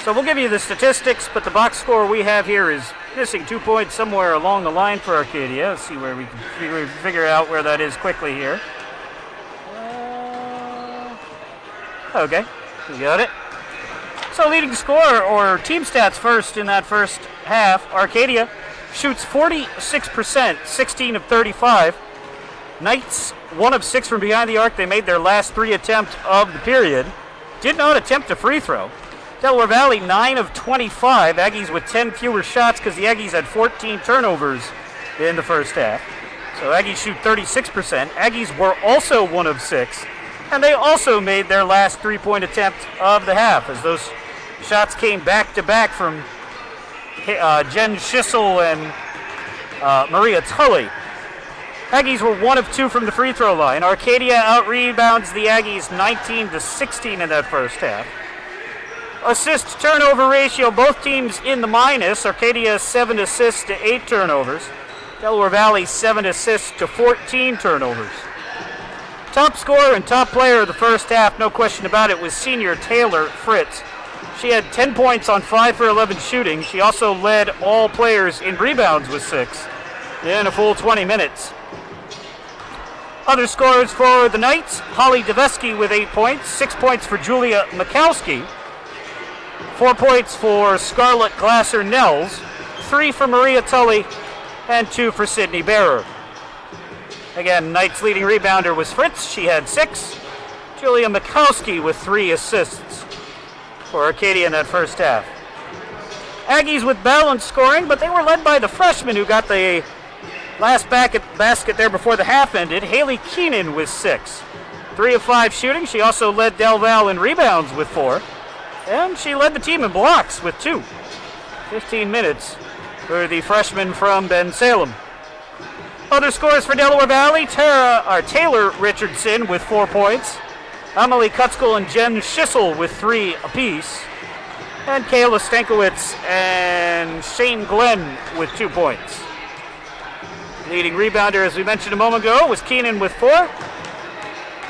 So we'll give you the statistics, but the box score we have here is missing 2 points somewhere along the line for Arcadia. Let's see where we can figure out where that is quickly here. Okay, we got it. So leading scorer, or team stats first in that first half, Arcadia shoots 46%, 16 of 35. Knights, 1 of 6 from behind the arc. They made their last 3 attempts of the period. Did not attempt a free throw. Delaware Valley, 9 of 25. Aggies with 10 fewer shots because the Aggies had 14 turnovers in the first half. So Aggies shoot 36%. Aggies were also 1 of 6. And they also made their last 3-point attempt of the half as those shots came back-to-back from Jen Schissel and Maria Tully. Aggies were 1 of 2 from the free throw line. Arcadia out-rebounds the Aggies 19-16 in that first half. Assist-turnover ratio, both teams in the minus. Arcadia 7 assists to 8 turnovers. Delaware Valley 7 assists to 14 turnovers. Top scorer and top player of the first half, no question about it, was senior Taylor Fritz. She had 10 points on 5 for 11 shooting. She also led all players in rebounds with 6 in a full 20 minutes. Other scorers for the Knights, Holly Devesky with 8 points, 6 points for Julia Mikowski, 4 points for Scarlett Glasser-Nels, 3 for Maria Tully, and 2 for Sydney Bearer. Again, Knights' leading rebounder was Fritz. She had 6. Julia Mikowski with 3 assists for Arcadia in that first half. Aggies with balanced scoring, but they were led by the freshman who got the last basket there before the half ended, Haley Keenan with 6. 3 of 5 shooting. She also led Del Val in rebounds with 4. And she led the team in blocks with 2. 15 minutes for the freshman from Ben Salem. Other scores for Delaware Valley, Taylor Richardson with 4 points. Emily Kutzkel and Jen Schissel with 3 apiece. And Kayla Stankowitz and Shane Glenn with 2 points. Leading rebounder, as we mentioned a moment ago, was Keenan with 4.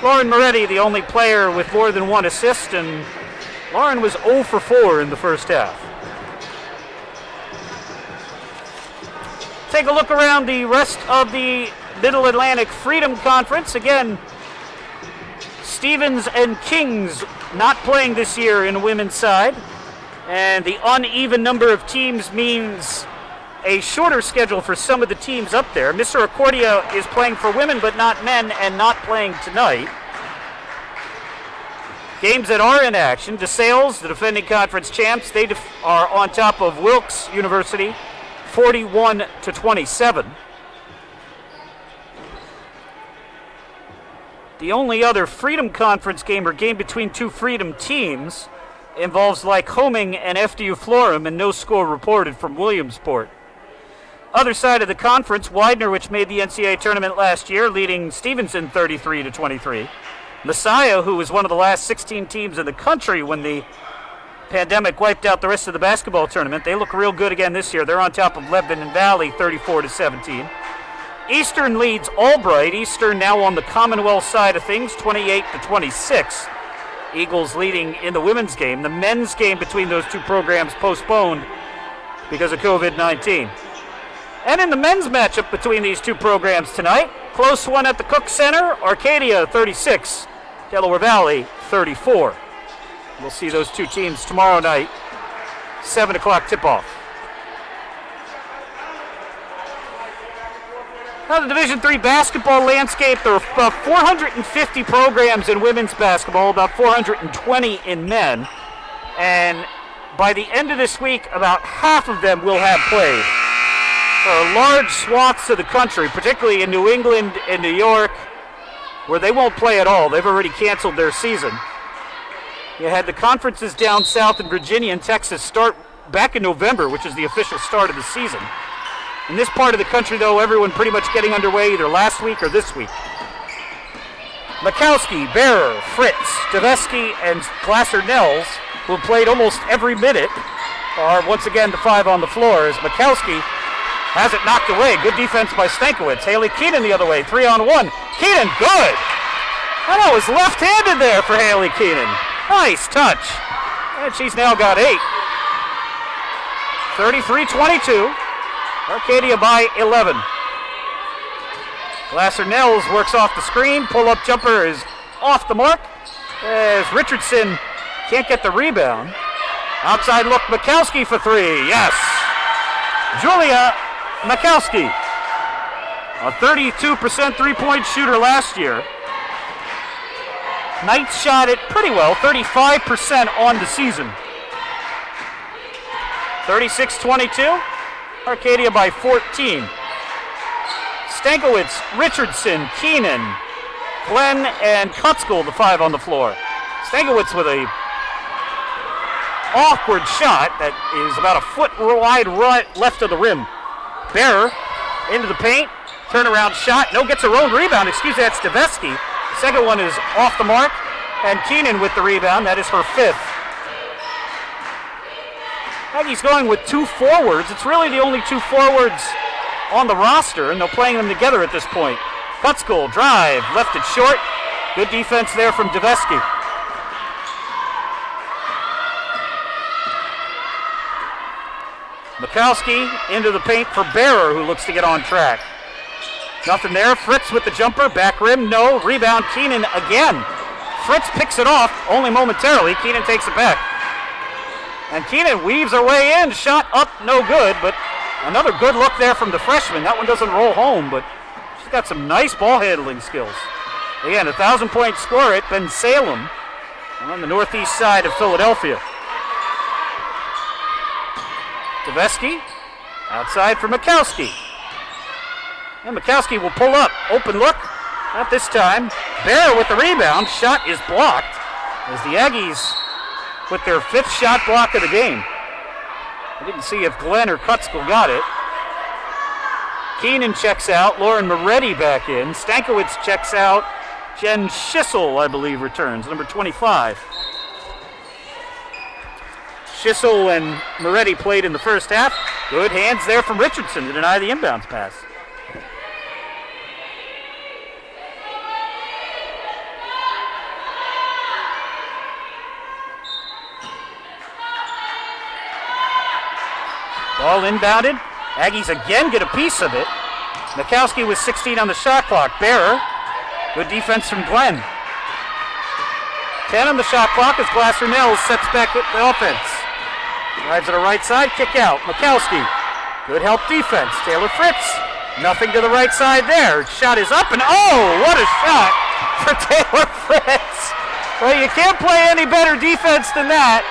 Lauren Moretti, the only player with more than 1 assist, and Lauren was 0 for 4 in the first half. Take a look around the rest of the Middle Atlantic Freedom Conference. Again, Stevens and Kings not playing this year in the women's side. And the uneven number of teams means a shorter schedule for some of the teams up there. Misericordia is playing for women but not men and not playing tonight. Games that are in action. DeSales, the defending conference champs, they are on top of Wilkes University, 41-27. The only other Freedom Conference game or game between 2 Freedom teams involves Lycoming and FDU Florham, and no score reported from Williamsport. Other side of the conference, Widener, which made the NCAA tournament last year, leading Stevenson 33-23. Messiah, who was one of the last 16 teams in the country when the pandemic wiped out the rest of the basketball tournament. They look real good again this year. They're on top of Lebanon Valley 34-17. Eastern leads Albright. Eastern now on the Commonwealth side of things, 28-26. Eagles leading in the women's game. The men's game between those two programs postponed because of COVID-19. And in the men's matchup between these two programs tonight, close one at the Cook Center, Arcadia 36, Delaware Valley 34. We'll see those two teams tomorrow night, 7 o'clock tip-off. Now the Division III basketball landscape, there are about 450 programs in women's basketball, about 420 in men. And by the end of this week, about half of them will have played. There are large swaths of the country, particularly in New England and New York, where they won't play at all. They've already canceled their season. You had the conferences down south in Virginia and Texas start back in November, which is the official start of the season. In this part of the country, though, everyone pretty much getting underway either last week or this week. Mikowski, Bearer, Fritz, Devesky, and Glasser-Nels, who have played almost every minute, are once again the 5 on the floor, as Mikowski Has it knocked away. Good defense by Stankiewicz. Haley Keenan the other way. 3-on-1. Keenan, good. And that was left-handed there for Haley Keenan. Nice touch. And she's now got 8. 33-22. Arcadia by 11. Glasser-Nels works off the screen. Pull-up jumper is off the mark as Richardson can't get the rebound. Outside look, Mikowski for 3. Yes. Julia Mikowski, a 32% three-point shooter last year. Knights shot it pretty well, 35% on the season. 36-22, Arcadia by 14. Stankiewicz, Richardson, Keenan, Glenn, and Kutskill, the 5 on the floor. Stankiewicz with a awkward shot that is about a foot wide right left of the rim. Bearer into the paint, turnaround shot, no, gets her own rebound, excuse me, that's Deveski. The second one is off the mark, and Keenan with the rebound, that is her 5th. Maggie's going with 2 forwards. It's really the only 2 forwards on the roster, and they're playing them together at this point. Kutskill, drive, left it short. Good defense there from Deveski. Mikowski into the paint for Bearer, who looks to get on track. Nothing there. Fritz with the jumper. Back rim, no. Rebound, Keenan again. Fritz picks it off, only momentarily. Keenan takes it back. And Keenan weaves her way in. Shot up, no good, but another good look there from the freshman. That one doesn't roll home, but she's got some nice ball handling skills. Again, 1,000-point scorer at Ben Salem on the northeast side of Philadelphia. Deveski, outside for Mikowski. And Mikowski will pull up. Open look. Not this time. Bear with the rebound. Shot is blocked as the Aggies with their 5th shot block of the game. I didn't see if Glenn or Kutskill got it. Keenan checks out. Lauren Moretti back in. Stankiewicz checks out. Jen Schissel, I believe, returns. Number 25. Schissel and Moretti played in the first half. Good hands there from Richardson to deny the inbounds pass. Ball inbounded. Aggies again get a piece of it. Mikowski with 16 on the shot clock. Bearer. Good defense from Glenn. 10 on the shot clock as Glasser-Nels sets back with the offense. Drives to the right side, kick out. Mikowski. Good help defense. Taylor Fritz. Nothing to the right side there. Shot is up and oh, what a shot for Taylor Fritz. Well, you can't play any better defense than that.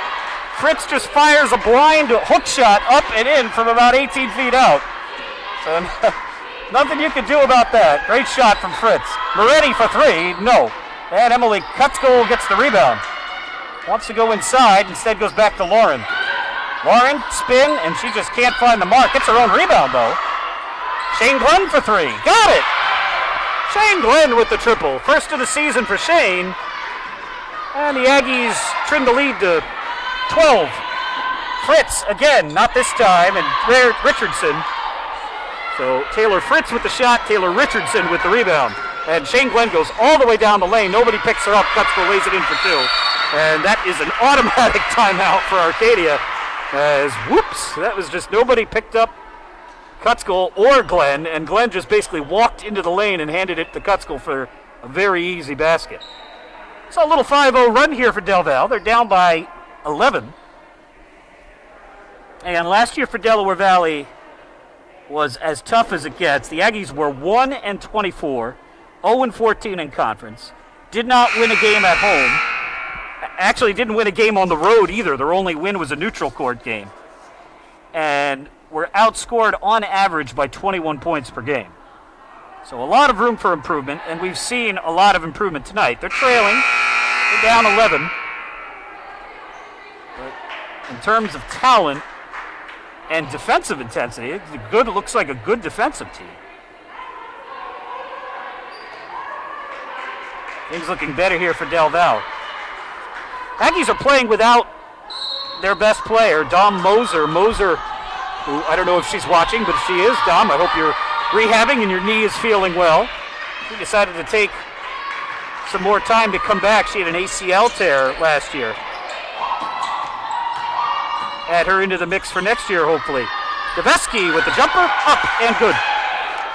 Fritz just fires a blind hook shot up and in from about 18 feet out. So nothing you can do about that. Great shot from Fritz. Moretti for 3, no. And Emily Kutskill gets the rebound. Wants to go inside, instead goes back to Lauren. Lauren, spin, and she just can't find the mark. Gets her own rebound, though. Shane Glenn for 3. Got it! Shane Glenn with the triple. First of the season for Shane. And the Aggies trim the lead to 12. Fritz, again, not this time, and Richardson. So Taylor Fritz with the shot, Taylor Richardson with the rebound. And Shane Glenn goes all the way down the lane. Nobody picks her up. Kutskill lays it in for 2. And that is an automatic timeout for Arcadia. As, whoops, that was just nobody picked up Kutskill or Glenn. And Glenn just basically walked into the lane and handed it to Kutskill for a very easy basket. So a little 5-0 run here for Del Val. They're down by 11. And last year for Delaware Valley was as tough as it gets. The Aggies were 1-24, 0-14 in conference. Did not win a game at home. Actually didn't win a game on the road either. Their only win was a neutral court game. And were outscored on average by 21 points per game. So a lot of room for improvement, and we've seen a lot of improvement tonight. They're trailing. They're down 11. But in terms of talent and defensive intensity, it looks like a good defensive team. Things looking better here for Del Val. Aggies are playing without their best player, Dom Moser. Moser who I don't know if she's watching, but if she is, Dom, I hope you're rehabbing and your knee is feeling well. She decided to take some more time to come back. She had an ACL tear last year. Add her into the mix for next year, hopefully. Deveski with the jumper, up and good.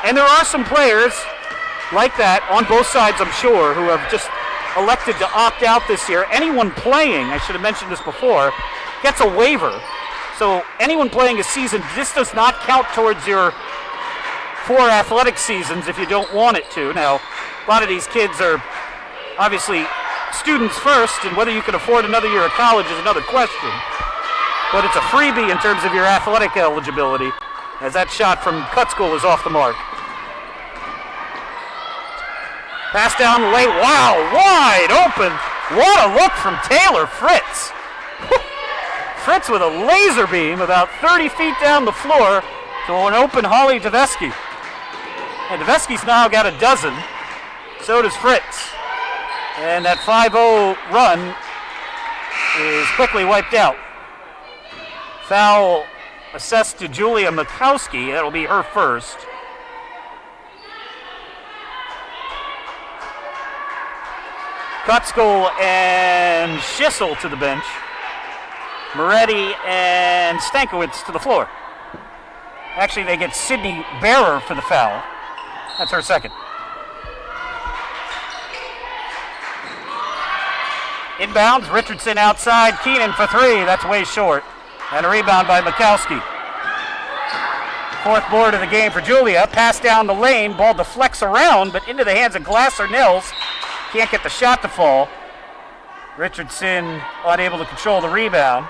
And there are some players like that on both sides, I'm sure, who have just elected to opt out this year. Anyone playing, I should have mentioned this before, gets a waiver. So anyone playing a season, this does not count towards your 4 athletic seasons if you don't want it to. Now, a lot of these kids are obviously students first, and whether you can afford another year of college is another question. But it's a freebie in terms of your athletic eligibility, as that shot from Cutschool is off the mark. Pass down the lane, wow, wide open. What a look from Taylor Fritz. Fritz with a laser beam about 30 feet down the floor to an open Holly Deveski. And Deveski's now got a dozen, so does Fritz. And that 5-0 run is quickly wiped out. Foul assessed to Julia Mikowski, that'll be her first. Cutschool and Schissel to the bench. Moretti and Stankiewicz to the floor. Actually, they get Sydney Bearer for the foul. That's her second. Inbounds, Richardson outside, Keenan for 3, that's way short. And a rebound by Mikowski. 4th board of the game for Julia. Pass down the lane, ball deflects around, but into the hands of Glasser-Nils. Can't get the shot to fall. Richardson unable to control the rebound.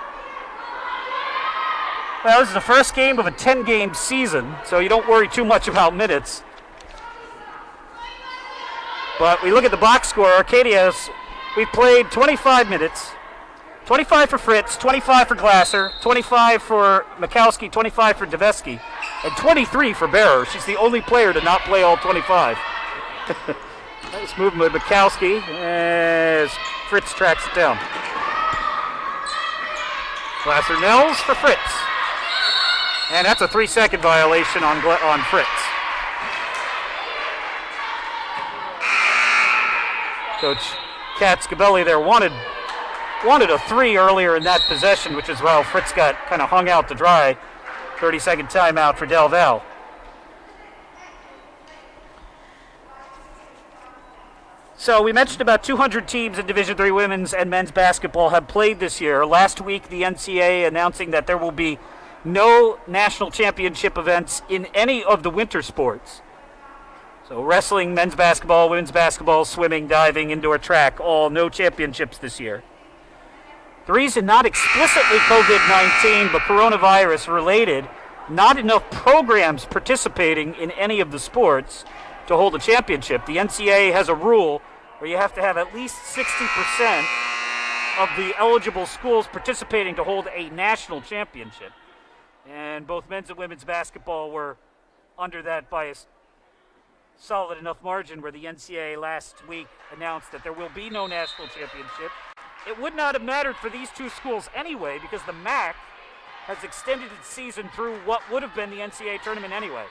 Well, this is the first game of a 10-game season, so you don't worry too much about minutes. But we look at the box score. Arcadia's, we've played 25 minutes. 25 for Fritz, 25 for Glasser, 25 for Mikowski, 25 for Deveski, and 23 for Bearer. She's the only player to not play all 25. Nice movement with Mikowski as Fritz tracks it down. Glasser-Nils for Fritz. And that's a 3-second violation on Fritz. Coach Katzkabelli there wanted a 3 earlier in that possession, which is why Fritz got kind of hung out to dry. 30-second timeout for Del Val. So we mentioned about 200 teams in Division III women's and men's basketball have played this year. Last week, the NCAA announcing that there will be no national championship events in any of the winter sports. So wrestling, men's basketball, women's basketball, swimming, diving, indoor track, all no championships this year. The reason, not explicitly COVID-19, but coronavirus related, not enough programs participating in any of the sports to hold a championship. The NCAA has a rule where you have to have at least 60% of the eligible schools participating to hold a national championship. And both men's and women's basketball were under that by a solid enough margin, where the NCAA last week announced that there will be no national championship. It would not have mattered for these two schools anyway, because the MAC has extended its season through what would have been the NCAA tournament anyway.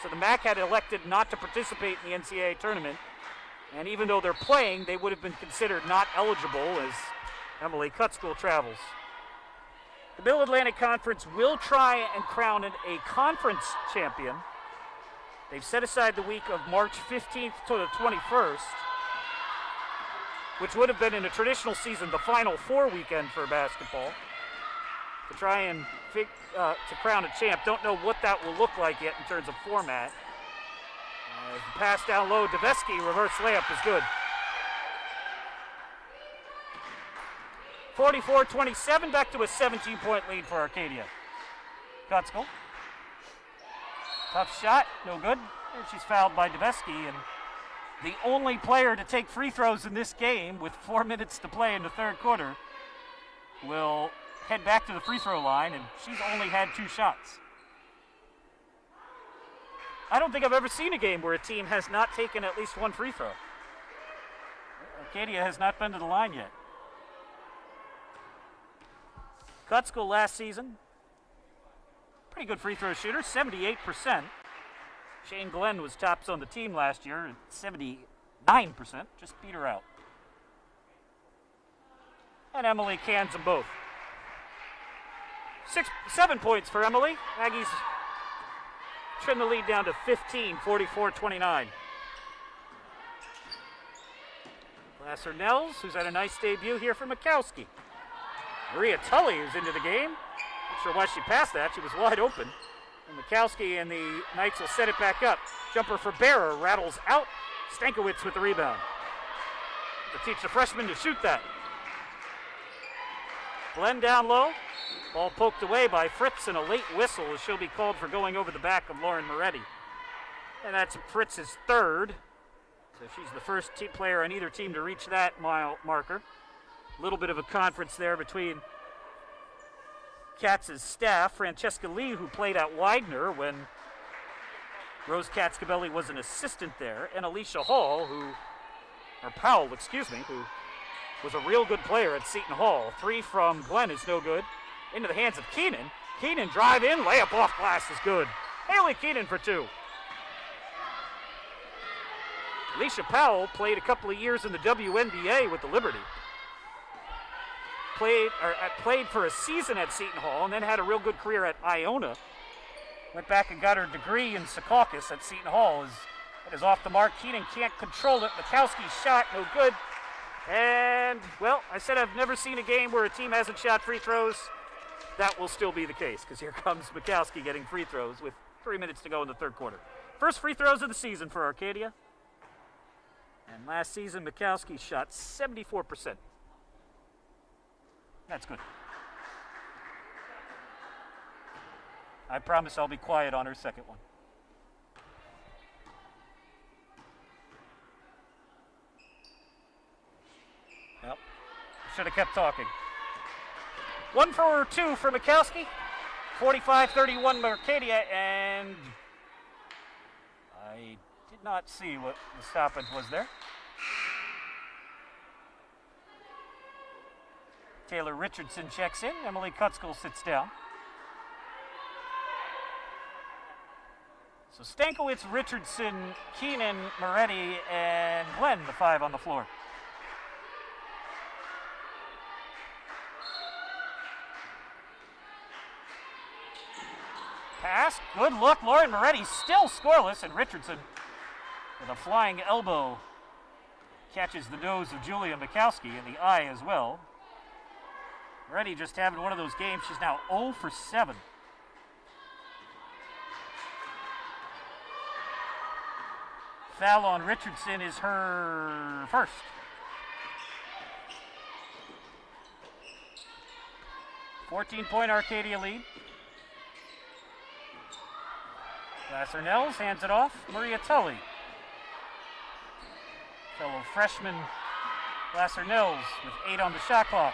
So the MAC had elected not to participate in the NCAA tournament, and even though they're playing, they would have been considered not eligible as Emily Cutschool travels. The Mid-Atlantic Conference will try and crown a conference champion. They've set aside the week of March 15th to the 21st, which would have been in a traditional season the Final Four weekend for basketball, to try and to crown a champ. Don't know what that will look like yet in terms of format. The pass down low, Deveski, reverse layup is good. 44-27, back to a 17-point lead for Arcadia. Cutschool. Tough shot, no good. And she's fouled by Deveski, and the only player to take free throws in this game with 4 minutes to play in the third quarter will head back to the free throw line, and she's only had 2 shots. I don't think I've ever seen a game where a team has not taken at least 1 free throw. Arcadia has not been to the line yet. Cutschool last season, Pretty good free throw shooter, 78%. Shane Glenn was tops on the team last year at 79%. Just beat her out. And Emily cans them both. 7 points for Emily. Aggies trim the lead down to 15, 44-29. Glasser-Nels, who's had a nice debut here for Mikowski. Maria Tully, who's into the game. Not sure why she passed that. She was wide open. And Mikowski and the Knights will set it back up. Jumper for Bearer, rattles out. Stankiewicz with the rebound. To teach the freshman to shoot that. Glenn down low. Ball poked away by Fritz, and a late whistle as she'll be called for going over the back of Lauren Moretti. And that's Fritz's third. So she's the first team player on either team to reach that mile marker. A little bit of a conference there between Katz's staff. Francesca Lee, who played at Widener when Rose Katzkabelli was an assistant there, and Alicia Hall, Powell, who was a real good player at Seton Hall. 3 from Glenn is no good. Into the hands of Keenan. Keenan drive in, layup off glass is good. Haley Keenan for 2. Alicia Powell played a couple of years in the WNBA with the Liberty. Played for a season at Seton Hall and then had a real good career at Iona. Went back and got her degree in Secaucus at Seton Hall. It is off the mark. Keenan can't control it. Mikowski's shot, no good. And, well, I said I've never seen a game where a team hasn't shot free throws. That will still be the case, because here comes Mikowski getting free throws with 3 minutes to go in the third quarter. First free throws of the season for Arcadia. And last season, Mikowski shot 74%. That's good. I promise I'll be quiet on her second one. Yep. Should have kept talking. 1 for 2 for Mikowski. 45-31 Arcadia, and I did not see what the stoppage was there. Taylor Richardson checks in. Emily Kutzkel sits down. So Stankiewicz, Richardson, Keenan, Moretti, and Glenn, the 5 on the floor. Pass, good look. Lauren Moretti still scoreless, and Richardson with a flying elbow catches the nose of Julia Mikowski and the eye as well. Moretti just having one of those games. She's now 0 for 7. Foul on Richardson is her first. $14-point Arcadia lead. Glasser-Nels hands it off. Maria Tully. Fellow freshman Glasser-Nels with 8 on the shot clock.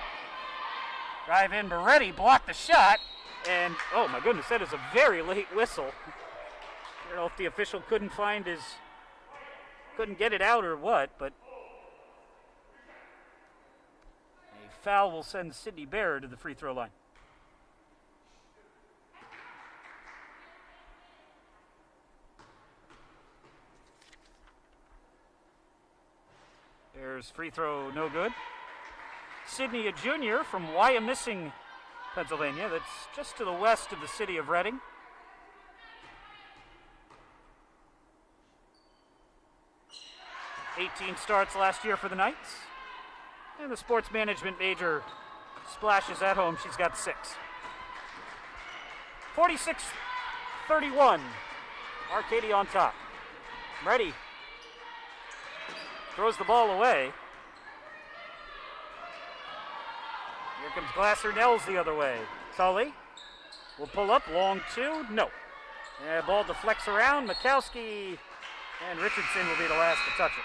Drive in, Moretti blocked the shot, and oh my goodness, that is a very late whistle. I don't know if the official couldn't get it out or what, but a foul will send Sydney Bearer to the free throw line. Bear's free throw no good. Sydney, a junior from Wyomissing, Pennsylvania. That's just to the west of the city of Reading. $18 starts last year for the Knights. And the sports management major splashes at home. She's got 6. 46-31. Arcadia on top. Ready. Throws the ball away. Here comes Glasser-Nels the other way. Tully will pull up. Long 2. No. And ball deflects around. Mikowski and Richardson will be the last to touch it.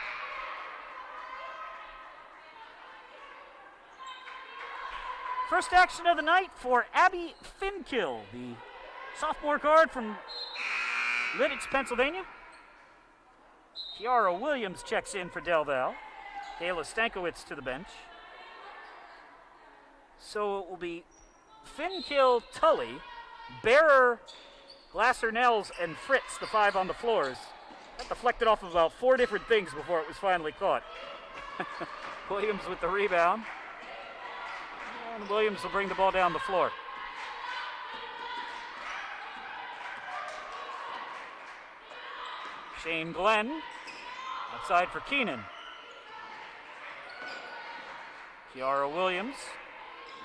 First action of the night for Abby Finkill, the sophomore guard from Lidditz, Pennsylvania. Kiara Williams checks in for Del Val. Kayla Stankiewicz to the bench. So it will be Finkill, Tully, Bearer, Glasser, Nels, and Fritz, the 5 on the floors. That deflected off of about 4 different things before it was finally caught. Williams with the rebound. And Williams will bring the ball down the floor. Shane Glenn, outside for Keenan. Kiara Williams,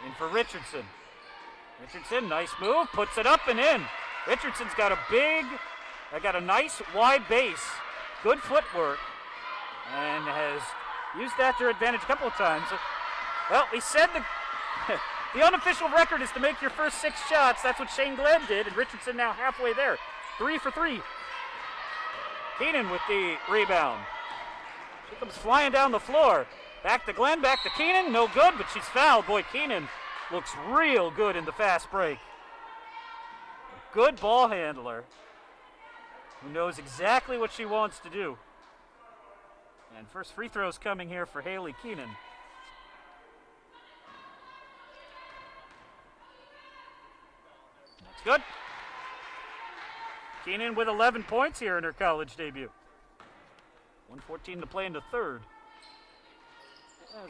in for Richardson. Richardson, nice move, puts it up and in. Richardson's got a nice wide base, good footwork, and has used that to her advantage a couple of times. Well, we said the unofficial record is to make your first 6 shots. That's what Shane Glenn did, and Richardson now halfway there. 3 for 3. Keenan with the rebound. She comes flying down the floor. Back to Glenn, back to Keenan. No good, but she's fouled. Boy, Keenan looks real good in the fast break. Good ball handler who knows exactly what she wants to do. And first free throw's coming here for Haley Keenan. That's good. Keenan with 11 points here in her college debut. 1:14 to play in the third.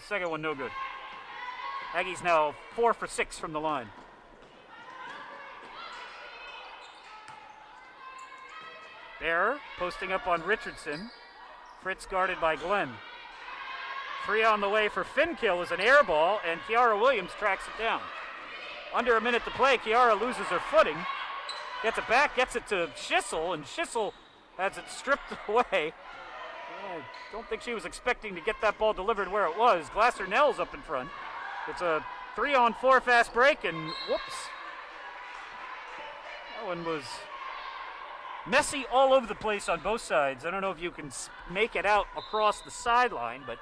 Second one no good. Aggies now 4 for 6 from the line. Bearer posting up on Richardson. Fritz guarded by Glenn. 3 on the way for Finkill is an air ball, and Kiara Williams tracks it down. Under a minute to play, Kiara loses her footing. Gets it back, gets it to Schissel, and Schissel has it stripped away. I don't think she was expecting to get that ball delivered where it was. Glasser Nels up in front. It's a 3-on-4 fast break, and whoops. That one was messy all over the place on both sides. I don't know if you can make it out across the sideline, but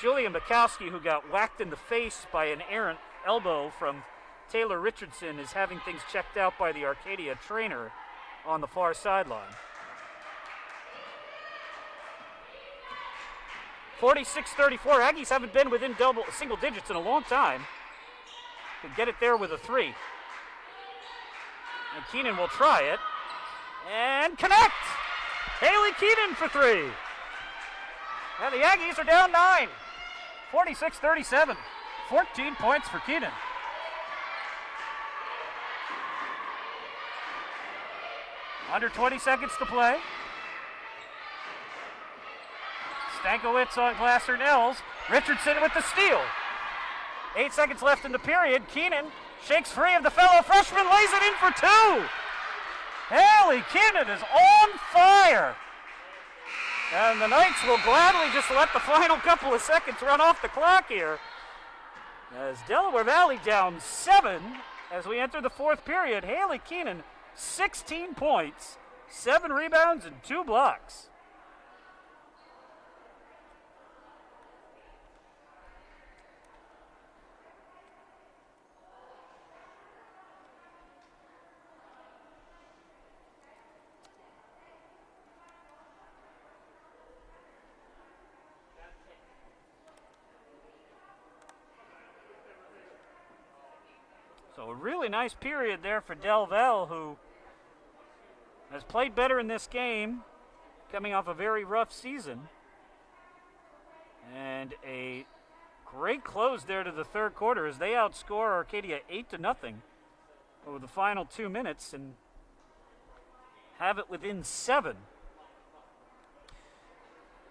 Julia Mikowski, who got whacked in the face by an errant elbow from Taylor Richardson, is having things checked out by the Arcadia trainer on the far sideline. 46-34. Aggies haven't been within single digits in a long time. Could get it there with a 3. And Keenan will try it. And connect! Haley Keenan for 3. And the Aggies are down 9. 46-37. 14 points for Keenan. Under 20 seconds to play. Stankiewicz on Glasser Nels. Richardson with the steal. 8 seconds left in the period. Keenan shakes free of the fellow freshman, lays it in for 2. Haley Keenan is on fire. And the Knights will gladly just let the final couple of seconds run off the clock here. As Delaware Valley down 7 as we enter the fourth period. Haley Keenan, 16 points, 7 rebounds, and 2 blocks. So a really nice period there for Del Val, who has played better in this game, coming off a very rough season. And a great close there to the third quarter as they outscore Arcadia 8-0 over the final 2 minutes and have it within 7.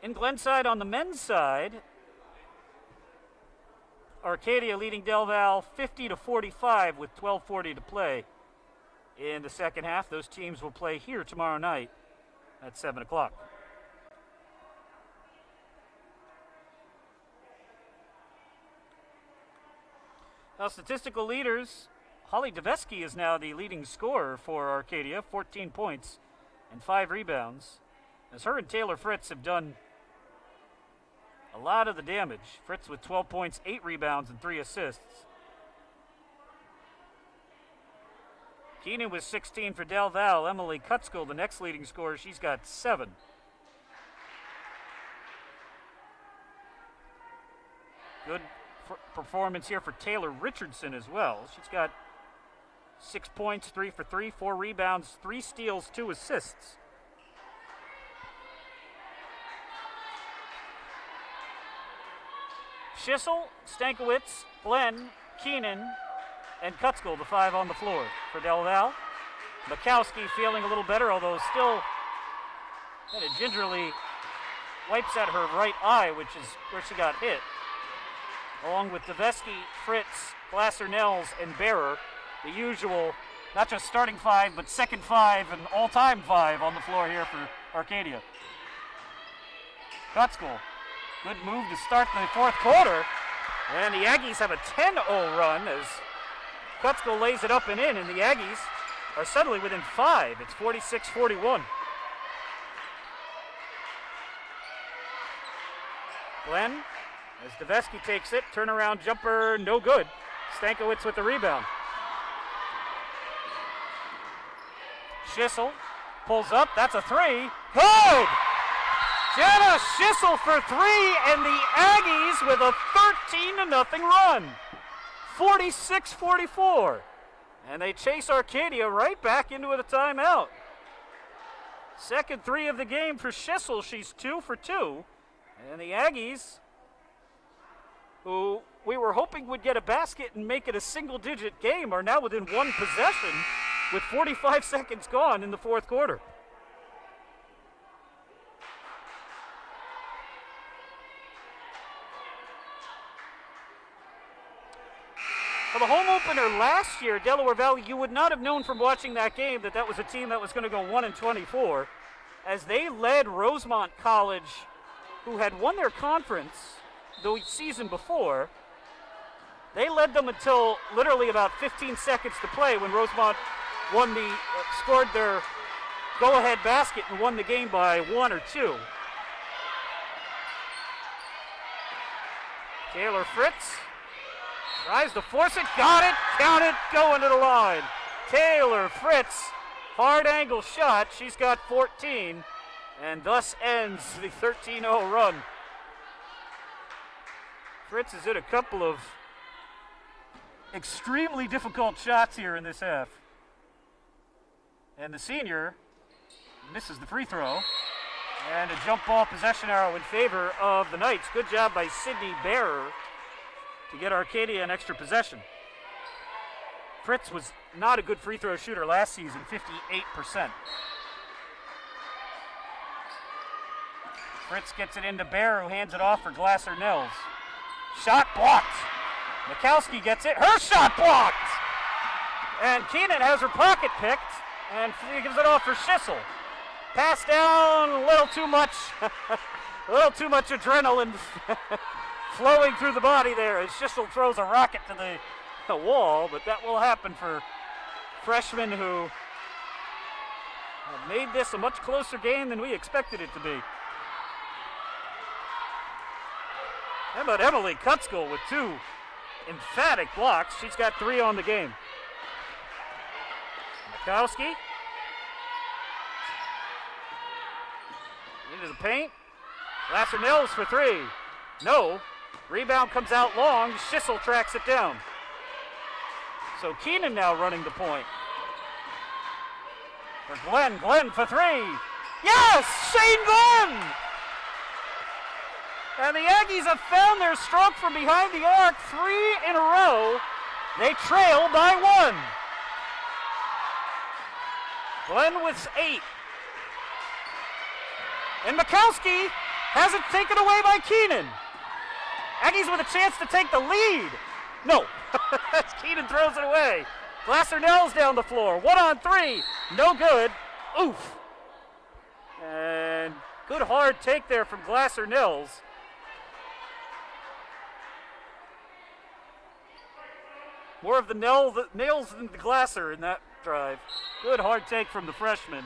In Glenside on the men's side, Arcadia leading Del Val 50-45 with 12:40 to play in the second half. Those teams will play here tomorrow night at 7 o'clock. Now, statistical leaders, Holly Devesky is now the leading scorer for Arcadia, 14 points and 5 rebounds, as her and Taylor Fritz have done a lot of the damage. Fritz with 12 points, 8 rebounds, and 3 assists. Keenan with 16 for Del Val. Emily Kutskill, the next leading scorer, she's got 7. Good performance here for Taylor Richardson as well. She's got 6 points, 3 for 3, 4 rebounds, 3 steals, 2 assists. Schissel, Stankiewicz, Glenn, Keenan, and Kutzkel, the 5 on the floor for Del Val. Mikowski feeling a little better, although still kind of gingerly wipes at her right eye, which is where she got hit. Along with Deveski, Fritz, Glasser-Nels, and Bearer, the usual, not just starting 5, but second 5 and all-time 5 on the floor here for Arcadia. Kutzkel, good move to start the 4th quarter. And the Aggies have a 10-0 run as Kutzkel lays it up and in, and the Aggies are suddenly within 5. It's 46-41. Glenn, as Deveski takes it, turnaround jumper, no good. Stankiewicz with the rebound. Schissel pulls up, that's a 3. Good! Jenna Schissel for 3, and the Aggies with a 13-0 run. 46-44. And they chase Arcadia right back into the timeout. Second 3 of the game for Schissel. She's 2 for 2. And the Aggies, who we were hoping would get a basket and make it a single-digit game, are now within 1 possession with 45 seconds gone in the 4th quarter. Well, the home opener last year, Delaware Valley, you would not have known from watching that game that that was a team that was going to go 1-24, as they led Rosemont College, who had won their conference the season before. They led them until literally about 15 seconds to play when Rosemont scored their go-ahead basket and won the game by 1 or 2. Taylor Fritz tries to force it, got it, count it, going to the line. Taylor Fritz, hard angle shot, she's got 14, and thus ends the 13-0 run. Fritz has hit a couple of extremely difficult shots here in this half. And the senior misses the free throw, and a jump ball possession arrow in favor of the Knights. Good job by Sydney Bearer to get Arcadia an extra possession. Fritz was not a good free throw shooter last season, 58%. Fritz gets it into Bear, who hands it off for Glasser-Nels. Shot blocked. Mikowski gets it. Her shot blocked! And Keenan has her pocket picked, and gives it off for Schissel. Pass down, a little too much adrenaline flowing through the body there as Schissel throws a rocket to the wall, but that will happen for freshmen who have made this a much closer game than we expected it to be. How about Emily Kutzkel with 2 emphatic blocks? She's got 3 on the game. Mikowski into the paint. Glasser-Nels for 3. No. Rebound comes out long. Schissel tracks it down. So Keenan now running the point. For Glenn. Glenn for 3. Yes! Shane Glenn! And the Aggies have found their stroke from behind the arc 3 in a row. They trail by 1. Glenn with 8. And Mikowski has it taken away by Keenan. Aggies with a chance to take the lead. No, Keenan throws it away. Glasser-Nels down the floor. 1 on 3, no good. Oof. And good hard take there from Glasser-Nels. More of the nails than the Glasser in that drive. Good hard take from the freshman,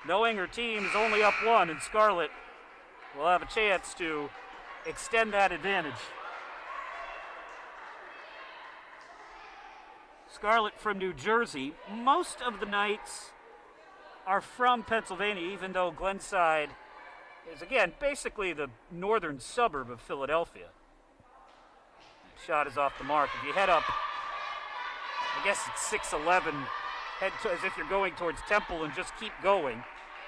knowing her team is only up 1, and Scarlett will have a chance to extend that advantage. Scarlett from New Jersey. Most of the Knights are from Pennsylvania, even though Glenside is, again, basically the northern suburb of Philadelphia. That shot is off the mark. If you head up I guess it's 6'11", head to, as if you're going towards Temple and just keep going.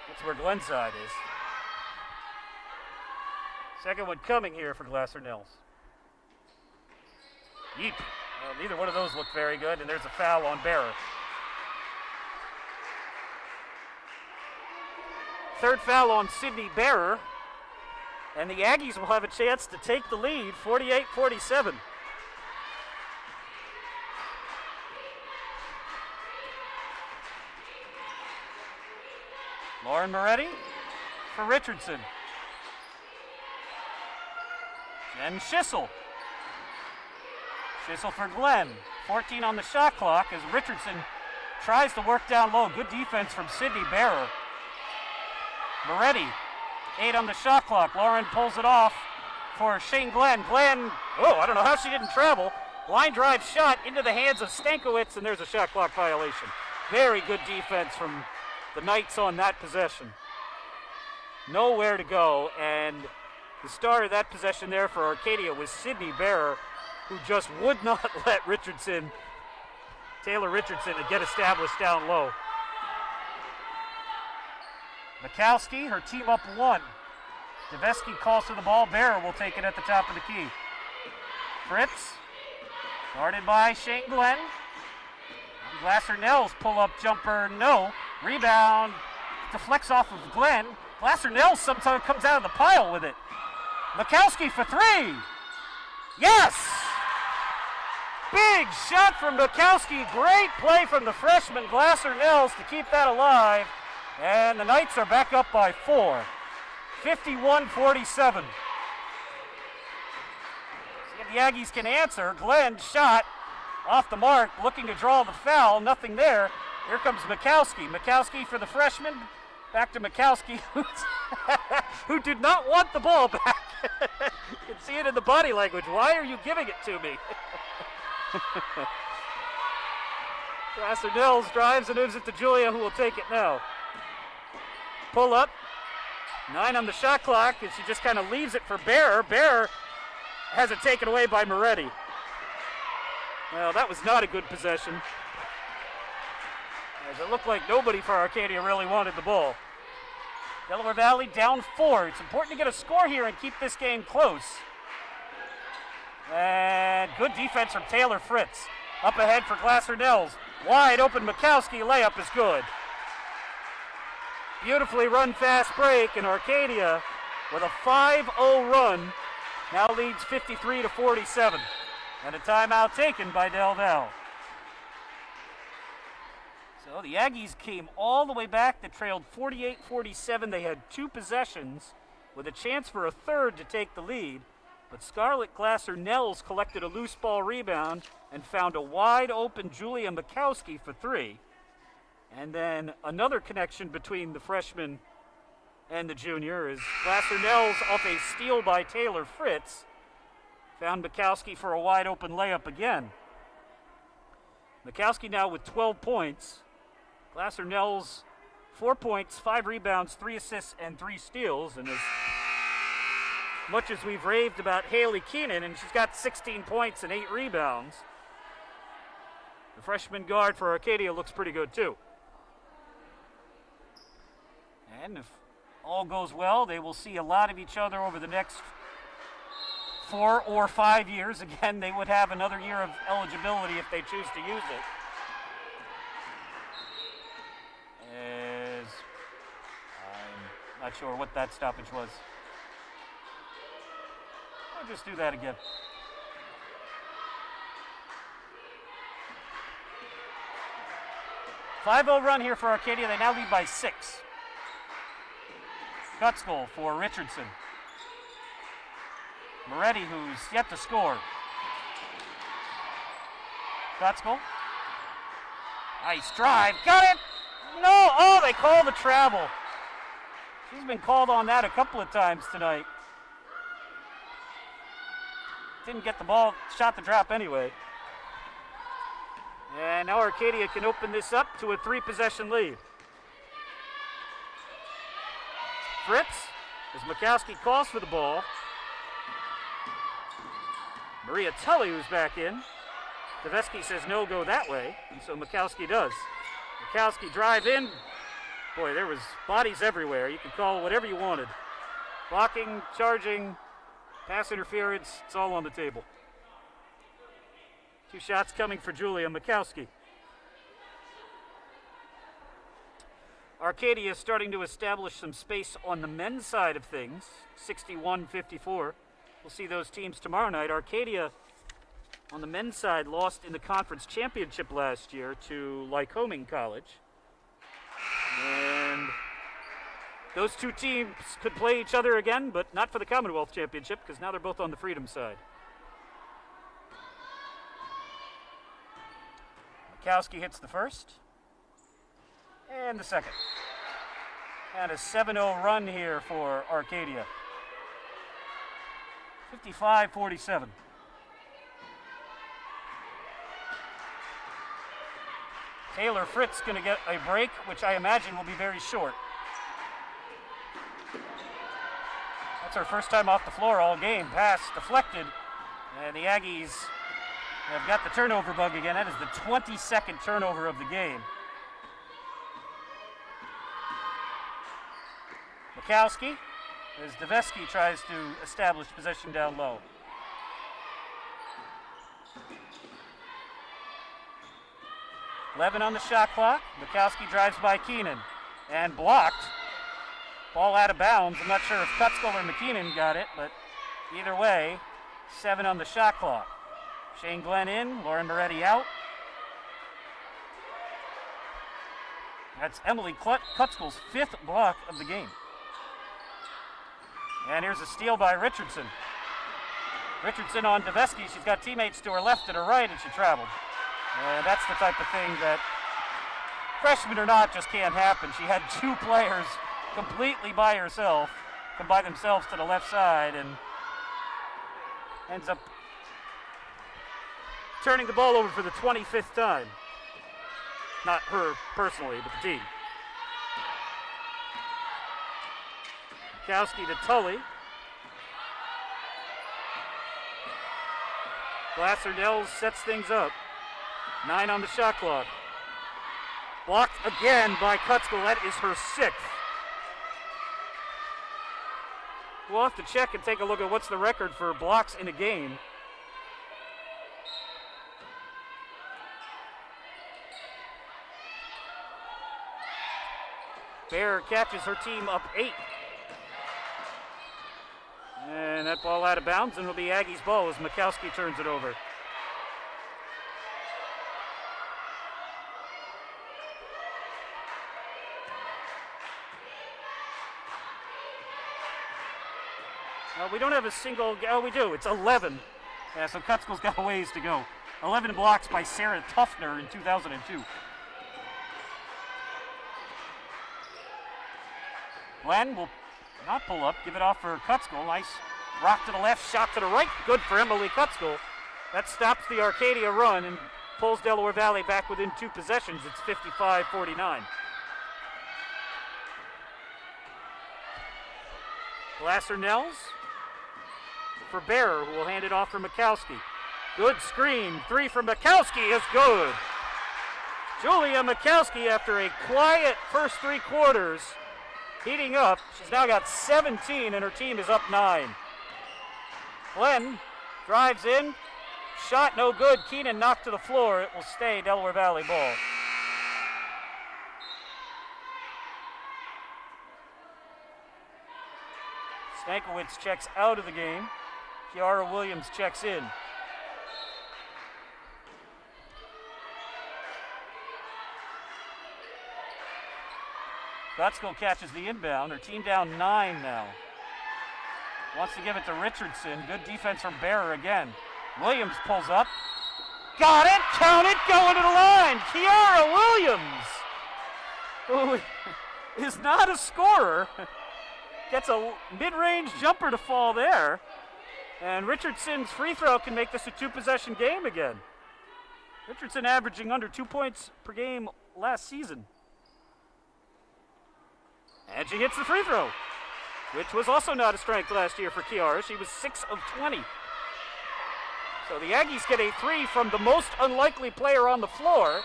That's where Glenside is. Second one coming here for Glasser-Nels. Yeep. Neither one of those look very good, and there's a foul on Bearer. Third foul on Sydney Bearer, and the Aggies will have a chance to take the lead, 48-47. Lauren Moretti for Richardson. Jen Schissel. Schissel for Glenn. 14 on the shot clock as Richardson tries to work down low. Good defense from Sydney Bearer. Moretti, 8 on the shot clock. Lauren pulls it off for Shane Glenn. Glenn, I don't know how she didn't travel. Line drive shot into the hands of Stankiewicz, and there's a shot clock violation. Very good defense from the Knights on that possession. Nowhere to go, and the star of that possession there for Arcadia was Sydney Bearer, who just would not let Taylor Richardson, get established down low. Mikowski, her team up 1. Deveski calls for the ball. Bearer will take it at the top of the key. Fritz, guarded by Shane Glenn. Glasser-Nels pull-up jumper, no. Rebound, deflects off of Glenn. Glasser-Nels sometimes comes out of the pile with it. Mikowski for 3. Yes! Big shot from Mikowski. Great play from the freshman Glasser-Nels to keep that alive. And the Knights are back up by 4. 51-47. See if the Aggies can answer. Glenn shot off the mark, looking to draw the foul. Nothing there. Here comes Mikowski. Mikowski for the freshman. Back to Mikowski, who did not want the ball back. You can see it in the body language. Why are you giving it to me? Glasser-Nels drives and moves it to Julia, who will take it now. Pull up. 9 on the shot clock, and she just kind of leaves it for Bearer. Bearer has it taken away by Moretti. Well, that was not a good possession, as it looked like nobody for Arcadia really wanted the ball. Delaware Valley down 4. It's important to get a score here and keep this game close. And good defense from Taylor Fritz. Up ahead for Glasser-Nels. Wide open Mikowski, layup is good. Beautifully run fast break, and Arcadia with a 5-0 run now leads 53-47. And a timeout taken by Del Val. So the Aggies came all the way back. They trailed 48-47. They had 2 possessions with a chance for a third to take the lead. But Scarlett Glasser-Nels collected a loose ball rebound and found a wide open Julia Mikowski for 3. And then another connection between the freshman and the junior is Glasser-Nels off a steal by Taylor Fritz. Found Mikowski for a wide open layup again. Mikowski now with 12 points. Glasser-Nels 4 points, 5 rebounds, 3 assists, and 3 steals. And as much as we've raved about Haley Keenan, and she's got 16 points and 8 rebounds, the freshman guard for Arcadia looks pretty good too. And if all goes well, they will see a lot of each other over the next 4 or 5 years. Again, they would have another year of eligibility if they choose to use it. I'm not sure what that stoppage was. I'll just do that again. .5-0 run here for Arcadia. They now lead by 6. Gutskull for Richardson. Moretti, who's yet to score. Gutskull. Nice drive. Got it! No! Oh, they call the travel. She's been called on that a couple of times tonight. Didn't get the ball, shot the drop anyway. And now Arcadia can open this up to a 3-possession lead. Fritz, as Mikowski calls for the ball. Maria Tully, who's back in. Tedeschi says no, go that way, and so Mikowski does. Mikowski drive in. Boy, there was bodies everywhere. You could call whatever you wanted. Blocking, charging, pass interference, it's all on the table. 2 shots coming for Julia Mikowski. Arcadia is starting to establish some space on the men's side of things, 61-54. We'll see those teams tomorrow night. Arcadia, on the men's side, lost in the conference championship last year to Lycoming College. And those 2 teams could play each other again, but not for the Commonwealth Championship, because now they're both on the Freedom side. Mikowski hits the first. And the second. And a 7-0 run here for Arcadia. 55-47. Taylor Fritz going to get a break, which I imagine will be very short. That's her first time off the floor all game. Pass deflected. And the Aggies have got the turnover bug again. That is the 22nd turnover of the game. Mikowski, as Tedeschi tries to establish possession down low. (11 on the shot clock. Mikowski drives by Keenan and blocked. Ball out of bounds. I'm not sure if Kutskill or McKeenan got it, but either way, 7 on the shot clock. Shane Glenn in, Lauren Moretti out. That's Emily Kutskill's 5th block of the game. And here's a steal by Richardson. Richardson on Tedeschi. She's got teammates to her left and her right, and she traveled. And that's the type of thing that, freshman or not, just can't happen. She had 2 players completely by herself, come by themselves to the left side, and ends up turning the ball over for the 25th time. Not her personally, but the team. Mikowski to Tully. Glasser-Nels sets things up. 9 on the shot clock. Blocked again by Kutskill. That is her 6th. We'll have to check and take a look at what's the record for blocks in a game. Bear catches her team up 8. And that ball out of bounds, and it'll be Aggie's ball as Mikowski turns it over. We don't have a single, oh we do, it's 11. Yeah, so Kutskill's got a ways to go. 11 blocks by Sarah Tuffner in 2002. Glenn will not pull up, give it off for Kutskill. Nice rock to the left, shot to the right. Good for Emily Kutskill. That stops the Arcadia run and pulls Delaware Valley back within 2 possessions. It's 55-49. Glasser-Nels for Bearer, who will hand it off for Mikowski. Good screen. 3 from Mikowski is good. Julia Mikowski, after a quiet first 3 quarters, heating up. She's now got 17, and her team is up 9. Glenn drives in. Shot no good. Keenan knocked to the floor. It will stay Delaware Valley ball. Stankiewicz checks out of the game. Kiara Williams checks in. Kutskill catches the inbound. Her team down 9 now. Wants to give it to Richardson. Good defense from Bearer again. Williams pulls up. Got it! Count it! Going to the line! Kiara Williams! Who is not a scorer. Gets a mid-range jumper to fall there. And Richardson's free throw can make this a 2-possession game again. Richardson averaging under 2 points per game last season. And she hits the free throw, which was also not a strength last year for Kiara. She was 6 of 20. So the Aggies get a 3 from the most unlikely player on the floor,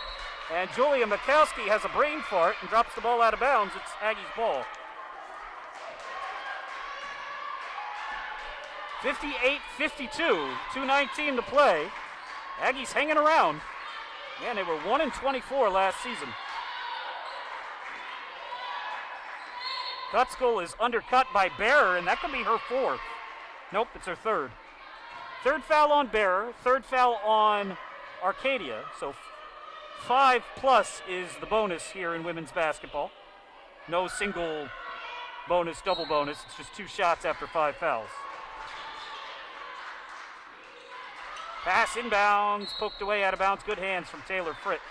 and Julia Mikowski has a brain fart and drops the ball out of bounds. It's Aggies' ball. 58-52, 2:19 to play. Aggies hanging around. Man, they were 1-24 last season. Kutskill is undercut by Bearer, and that could be her 4th. Nope, it's her 3rd. 3rd foul on Bearer, 3rd foul on Arcadia. So 5+ is the bonus here in women's basketball. No single bonus, double bonus. It's just 2 shots after 5 fouls. Pass inbounds, poked away out of bounds. Good hands from Taylor Fritz.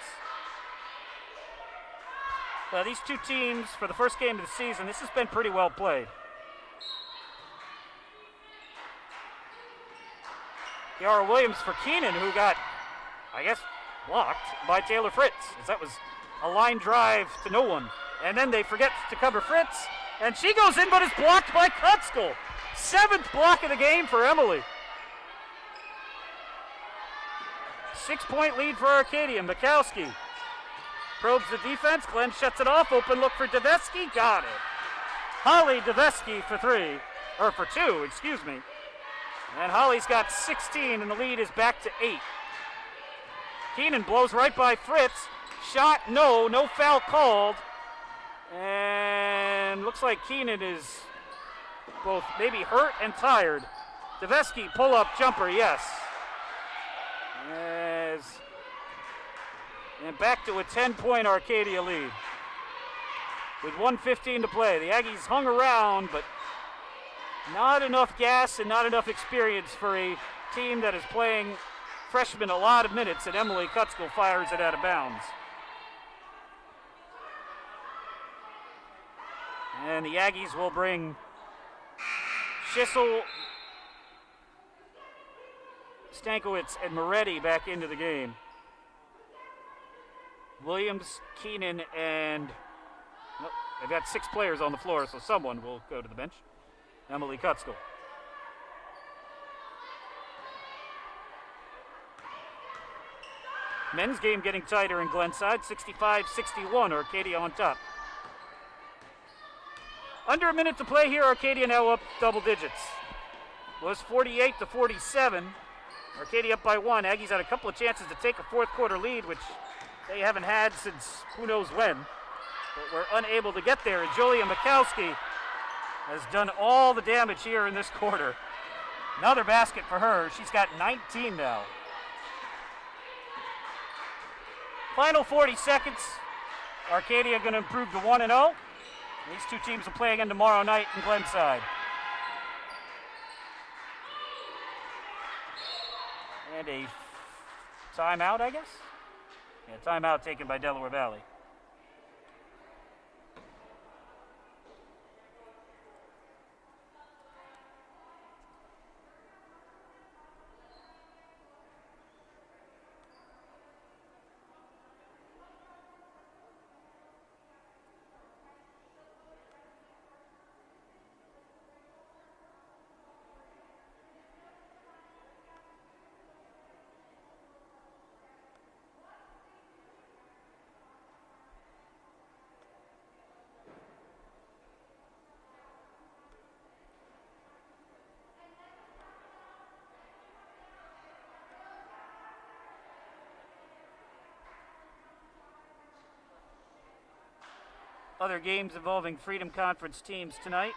These two teams, for the first game of the season, this has been pretty well played. Kiara Williams for Keenan, who got, I guess, blocked by Taylor Fritz, as that was a line drive to no one. And then they forget to cover Fritz, and she goes in, but is blocked by Kutskill. 7th block of the game for Emily. 6-point lead for Arcadia. Mikowski probes the defense. Glenn shuts it off. Open look for Deveski. Got it. Holly Deveski for 2, excuse me. And Holly's got 16, and the lead is back to 8. Keenan blows right by Fritz. Shot, no foul called. And looks like Keenan is both maybe hurt and tired. Deveski, pull-up jumper, yes. And back to a 10-point Arcadia lead. With 1:15 to play. The Aggies hung around, but not enough gas and not enough experience for a team that is playing freshmen a lot of minutes, and Emily Kutskill fires it out of bounds. And the Aggies will bring Schissel, Stankiewicz, and Moretti back into the game. Williams, Keenan, and they've got 6 players on the floor, so someone will go to the bench. Emily Kutskill. Men's game getting tighter in Glenside, 65-61, Arcadia on top. Under a minute to play here, Arcadia now up double digits. Was 48-47. Arcadia up by 1. Aggies had a couple of chances to take a 4th quarter lead, which they haven't had since who knows when. But were unable to get there. And Julia Mikowski has done all the damage here in this quarter. Another basket for her. She's got 19 now. Final 40 seconds. Arcadia going to improve to 1-0. These two teams will play again tomorrow night in Glenside. And a timeout, I guess? Yeah, timeout taken by Delaware Valley. Other games involving Freedom Conference teams tonight.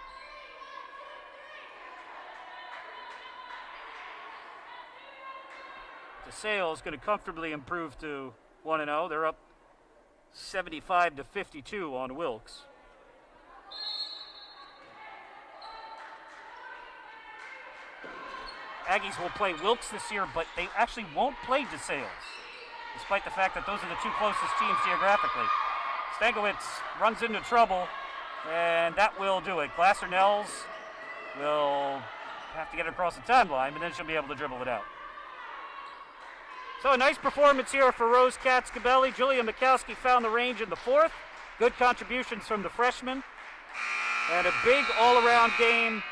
DeSale is going to comfortably improve to 1-0. They're up 75-52 on Wilkes. Aggies will play Wilkes this year, but they actually won't play DeSales, despite the fact that those are the 2 closest teams geographically. Stankiewicz runs into trouble, and that will do it. Glasser-Nels will have to get across the timeline, but then she'll be able to dribble it out. So a nice performance here for Rose Katzkabelli. Julia Mikowski found the range in the 4th. Good contributions from the freshmen. And a big all-around game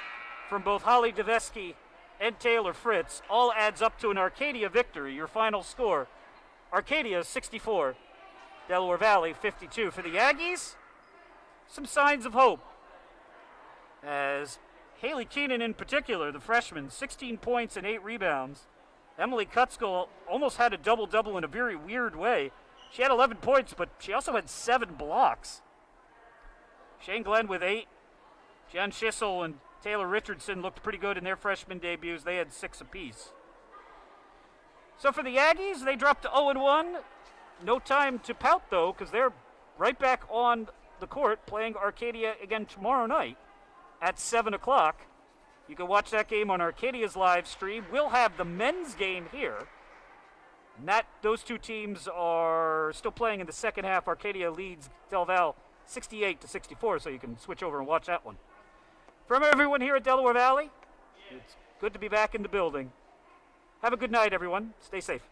from both Holly Deveski and Taylor Fritz all adds up to an Arcadia victory. Your final score, Arcadia 64, Delaware Valley 52. For the Aggies, some signs of hope, as Haley Keenan in particular, the freshman, 16 points and 8 rebounds. Emily Kutzkel almost had a double-double in a very weird way. She had 11 points, but she also had 7 blocks. Shane Glenn with 8. Jen Schissel and Taylor Richardson looked pretty good in their freshman debuts. They had 6 apiece. So for the Aggies, they dropped to 0-1. No time to pout, though, because they're right back on the court playing Arcadia again tomorrow night at 7 o'clock. You can watch that game on Arcadia's live stream. We'll have the men's game here. And those two teams are still playing in the second half. Arcadia leads Del Val 68-64, so you can switch over and watch that one. From everyone here at Delaware Valley, it's good to be back in the building. Have a good night, everyone. Stay safe.